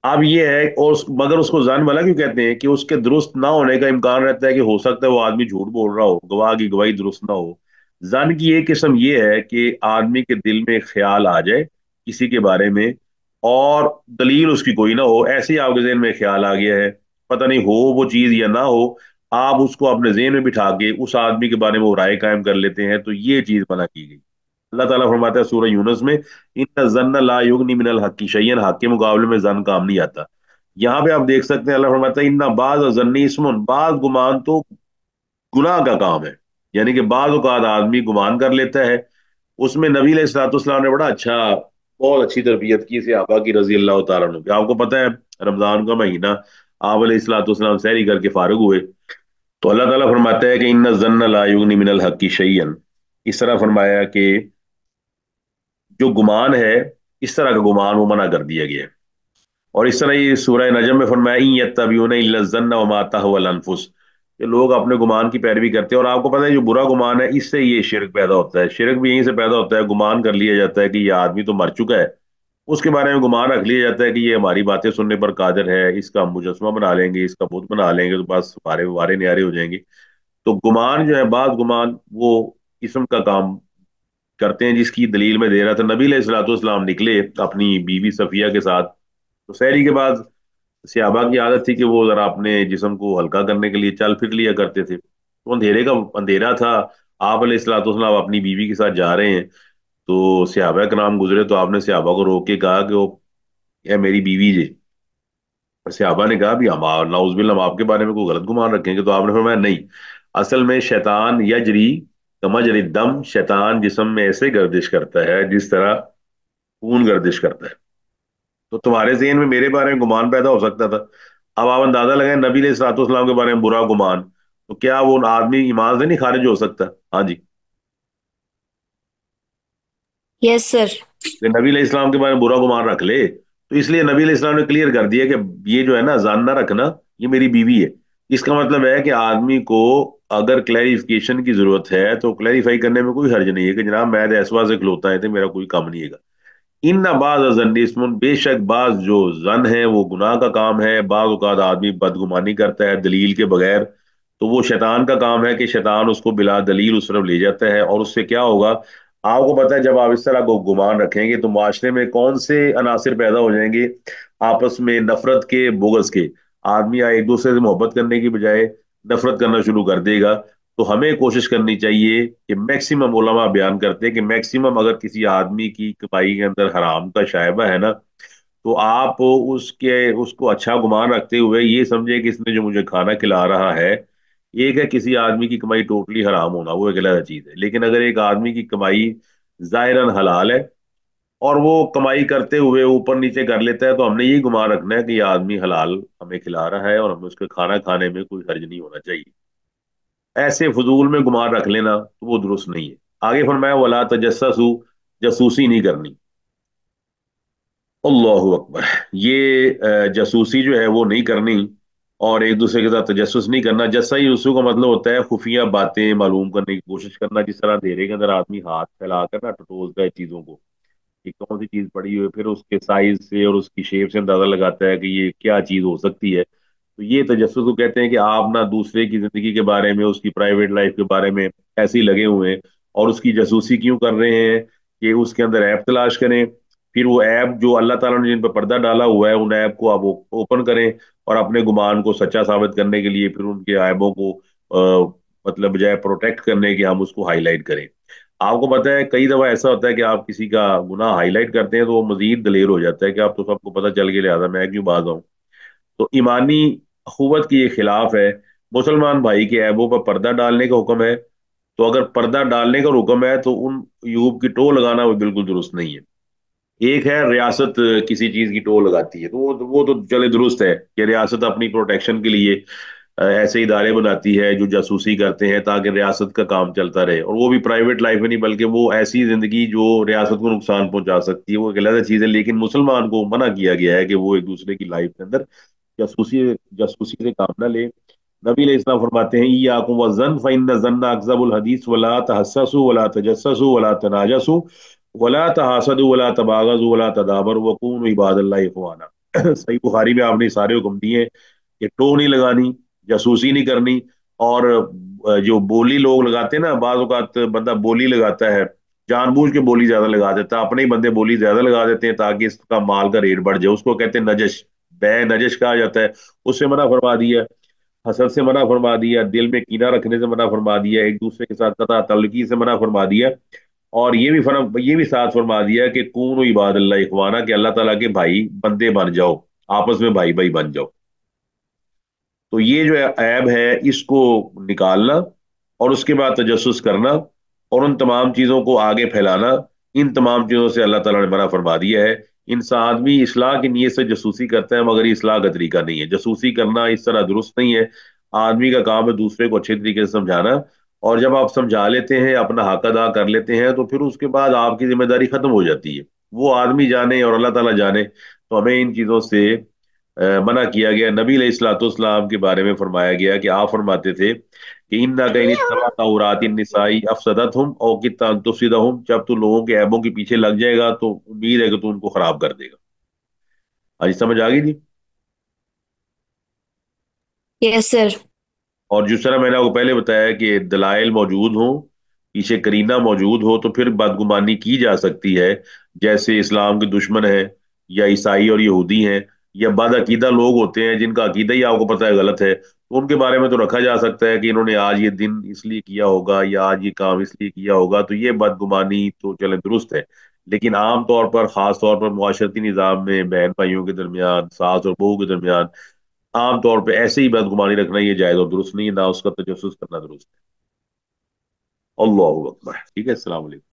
अब ये है और मगर उसको जान वाला क्यों कहते हैं कि उसके दुरुस्त ना होने का इम्कान रहता है कि हो सकता है वो आदमी झूठ बोल रहा हो, गवाह की गवाही दुरुस्त ना हो। जन की एक किस्म ये है कि आदमी के दिल में ख्याल आ जाए किसी के बारे में, और दलील उसकी कोई ना हो, ऐसे ही आपके जहन में ख्याल आ गया है, पता नहीं हो वो चीज या ना हो, आप उसको अपने जहन में बिठा के उस आदमी के बारे में वो राय कायम कर लेते हैं, तो ये चीज मना की गई। अल्लाह ताला फरमाता है सूरह यूनुस में, इन जन्न ला युगनी मिनल हक्की शैयन, हक के मुकाबले में जन काम नहीं आता। यहाँ पे आप देख सकते हैं अल्लाह फरमाता है इन्ना बाज जन्नी इसमुन, बाज गुमान तो गुनाह का काम है। यानी कि बाज औक़ात आदमी गुमान कर लेता है। उसमें नबी अलैहिस्सलाम ने बड़ा अच्छा, बहुत अच्छी तरबियत की सहाबा की रजी अल्लाह तआला अन्हु की। आपको पता है रमजान का महीना, आप अलैहिस्सलाम सहरी करके फारिग हुए तो अल्लाह ताला फरमाता है कि इन्ना जन्न ला युगनी मिनल हक्की शैयन। इस तरह फरमाया कि जो गुमान है, इस तरह का गुमान वो मना कर दिया गया है। और इस तरह ये सूरह नजम में फरमाया इन यत्तबिऊन इल्ला ज़न्न व मा तहवल अनफुस, कि लोग अपने गुमान की पैरवी करते हैं। और आपको पता है जो बुरा गुमान है इससे ये शिरक पैदा होता है। शिरक भी यहीं से पैदा होता है, गुमान कर लिया जाता है कि ये आदमी तो मर चुका है, उसके बारे में गुमान रख लिया जाता है कि ये हमारी बातें सुनने पर कादिर है, इसका हम मुजस्समा बना लेंगे, इसका बुत बना लेंगे तो बस हमारे वारे न्यारे हो जाएंगे। तो गुमान जो है, बात गुमान वो किस्म का काम करते हैं जिसकी दलील में दे रहा था। नबी अलैहिस्सलाम निकले अपनी बीवी सफिया के साथ, तो सहरी के बाद सहाबा की आदत थी कि वो जरा अपने जिस्म को हल्का करने के लिए चल फिर लिया करते थे। तो अंधेरा था, आप अलैहिस्सलाम अपनी बीवी के साथ जा रहे हैं, तो सहाबा के नाम गुजरे तो आपने सहाबा को रोक के कहा कि वो है मेरी बीवी जी। सहाबा ने कहा भी हम नाउजुबिल्लाह हम आपके बारे में कोई गलत गुमान रखेंगे, तो आपने फरमाया नहीं, असल में शैतान यजरी कमजरी दम, शैतान जिस्म में ऐसे गर्दिश करता है जिस तरह खून गर्दिश करता है। तो तुम्हारे ज़हन में मेरे बारे में गुमान पैदा हो सकता था। अब आप अंदाजा लगाएं नबी अलैहिस्सलाम के बारे में बुरा गुमान, तो क्या वो आदमी ईमान से नहीं खारिज हो सकता? हाँ जी। Yes sir. कि नबी अलैहिस्सलाम के बारे में बुरा गुमान रख ले, तो इसलिए नबी अलैहिस्सलाम ने क्लियर कर दिया कि ये जो है ना जान ना रखना, ये मेरी बीवी है। इसका मतलब है कि आदमी को अगर क्लैरिफिकेशन की जरूरत है तो क्लैरिफाई करने में कोई हर्ज नहीं है कि जनाब मैं तो ऐसवा से खलोता है थे, मेरा कोई काम नहीं है। इन बाज जन्निस्मुन, बेशक बाज जो जन है वो गुनाह का काम है। बाज औक़ात आदमी बदगुमानी करता है दलील के बगैर, तो वो शैतान का काम है कि शैतान उसको बिला दलील उस तरफ ले जाता है। और उससे क्या होगा, आपको पता है जब आप इस तरह को गुमान रखेंगे तो माशरे में कौन से अनासर पैदा हो जाएंगे, आपस में नफरत के, बुग़्ज़ के। आदमी एक दूसरे से मोहब्बत करने की बजाय नफरत करना शुरू कर देगा। तो हमें कोशिश करनी चाहिए कि मैक्सिमम उलमा बयान करते हैं कि मैक्सिमम अगर किसी आदमी की कमाई के अंदर हराम का शायबा है ना, तो आप उसके उसको अच्छा गुमान रखते हुए ये समझे कि इसने जो मुझे खाना खिला रहा है एक है किसी आदमी की कमाई टोटली हराम होना, वो एक अलग चीज है। लेकिन अगर एक आदमी की कमाई जाहिरन हलाल है और वो कमाई करते हुए ऊपर नीचे कर लेता है, तो हमने यही गुमान रखना है कि ये आदमी हलाल हमें खिला रहा है और हमें उसका खाना खाने में कोई हर्ज नहीं होना चाहिए। ऐसे फजूल में गुमान रख लेना तो वो दुरुस्त नहीं है। आगे फरमाया वला तजस्ससु, जासूसी नहीं करनी। अल्लाह अकबर। ये जासूसी जो है वो नहीं करनी, और एक दूसरे के साथ तजस्सुस नहीं करना। जैसा ही उसू का मतलब होता है खुफिया बातें मालूम करने की कोशिश करना, जिस तरह अंधेरे के अंदर आदमी हाथ फैलाकर ना टटोलता है चीजों को कि कौन सी चीज पड़ी हुई है, फिर उसके साइज से और उसकी शेप से अंदाजा लगाता है कि ये क्या चीज हो सकती है। तो ये तजस्सुस को कहते हैं कि आप ना दूसरे की जिंदगी के बारे में, उसकी प्राइवेट लाइफ के बारे में ऐसे ही लगे हुए हैं, और उसकी जासूसी क्यों कर रहे हैं कि उसके अंदर ऐप तलाश करें। फिर वो ऐप जो अल्लाह ताला ने जिन पर पर्दा डाला हुआ है, उन ऐप को आप ओपन करें और अपने गुमान को सच्चा साबित करने के लिए फिर उनके ऐबों को मतलब बजाय प्रोटेक्ट करने के हम उसको हाईलाइट करें। आपको पता है कई दफा ऐसा होता है कि आप किसी का गुनाह हाईलाइट करते हैं तो वो मजीद दलेर हो जाता है कि आप तो सबको पता चल गया, लिहाजा मैं क्यों बाज आऊं। तो ईमानी अखुवत की ये खिलाफ है। मुसलमान भाई के ऐबों पर पर्दा डालने का हुक्म है, तो अगर पर्दा डालने का हुक्म है तो उन यूब की टो लगाना वो बिल्कुल दुरुस्त नहीं है। एक है रियासत किसी चीज की टो लगाती है, तो वो तो चले दुरुस्त है कि रियासत अपनी प्रोटेक्शन के लिए ऐसे इदारे बनाती है जो जासूसी करते हैं ताकि रियासत का काम चलता रहे, और वो भी प्राइवेट लाइफ में नहीं बल्कि वो ऐसी जिंदगी जो रियासत को नुकसान पहुंचा सकती है, वो एक अलग चीज है। लेकिन मुसलमान को मना किया गया है कि वो एक दूसरे की लाइफ के अंदर जासूसी जासूसी से काम ना ले। नबी अलैहिस्सलाम फरमाते हैं ईयाकुम वज़न फ़इन्न ज़न्न अकज़बुल हदीस वला तहस्ससु वला तजस्ससु वला तनाजसु वला तहासदु वला तबागजु वला तदाबरु वकूनु इबादल्लाहि इखवाना। सही बुखारी में आपने सारे हुक्म दिए कि टो नहीं लगानी, जासूसी नहीं करनी, और जो बोली लोग लगाते हैं ना, बाज औकात बंदा बोली लगाता है, जानबूझ के बोली ज्यादा लगा देता है, अपने ही बंदे बोली ज्यादा लगा देते हैं ताकि इसका माल का रेट बढ़ जाए, उसको कहते हैं नजश। बे नजश कहा जाता है। उससे मना फरमा दिया, हसद से मना फरमा दिया, दिल में कीना रखने से मना फरमा दिया, एक दूसरे के साथ कता तल्लुकी से मना फरमा दिया। और ये भी साथ फरमा दिया कि कून इबादल्लाह इखवाना, कि अल्लाह ताला के भाई बंदे बन जाओ, आपस में भाई भाई बन जाओ। तो ये जो ऐब है इसको निकालना और उसके बाद तजस्सुस करना और उन तमाम चीज़ों को आगे फैलाना, इन तमाम चीज़ों से अल्लाह ताला ने मना फरमा दिया है। इंसान आदमी इसलाह की नीयत से जासूसी करता है, मगर ये इसलाह का तरीका नहीं है। जासूसी करना इस तरह दुरुस्त नहीं है। आदमी का काम है दूसरे को अच्छे तरीके से समझाना, और जब आप समझा लेते हैं, अपना हक अदा कर लेते हैं, तो फिर उसके बाद आपकी जिम्मेदारी खत्म हो जाती है। वो आदमी जाने और अल्लाह ताला जाने। तो हमें इन चीज़ों से मना किया गया। नबी अलैहिस्सलाम के बारे में फरमाया गया कि आप फरमाते थे कि इन्ना कहीं औरात निसाई अफसदतहुम औ कित्ता तुफसिदहुम, जब तू लोगों के ऐबों के पीछे लग जाएगा तो उम्मीद है कि तू उनको खराब कर देगा। आज समझ आ गई जी। Yes sir. और जिस तरह मैंने आपको पहले बताया कि दलाइल मौजूद हों, पीछे करीना मौजूद हो, तो फिर बदगुमानी की जा सकती है। जैसे इस्लाम के दुश्मन है, या ईसाई और यहूदी हैं, या बदअकीदा लोग होते हैं जिनका अकीदा ही आपको पता है गलत है, तो उनके बारे में तो रखा जा सकता है कि इन्होंने आज ये दिन इसलिए किया होगा या आज ये काम इसलिए किया होगा, तो ये बदगुमानी तो चले दुरुस्त है। लेकिन आम तौर पर, खास तौर पर मुआशरती निज़ाम में बहन भाइयों के दरमियान, सास और बहू के दरमियान आम तौर पे ऐसे ही बदगुमानी रखना ये जायज और दुरुस्त नहीं है, ना उसका तजस्सुस करना दुरुस्त है। अल्लाह अकबर। ठीक है, अस्सलाम वालेकुम।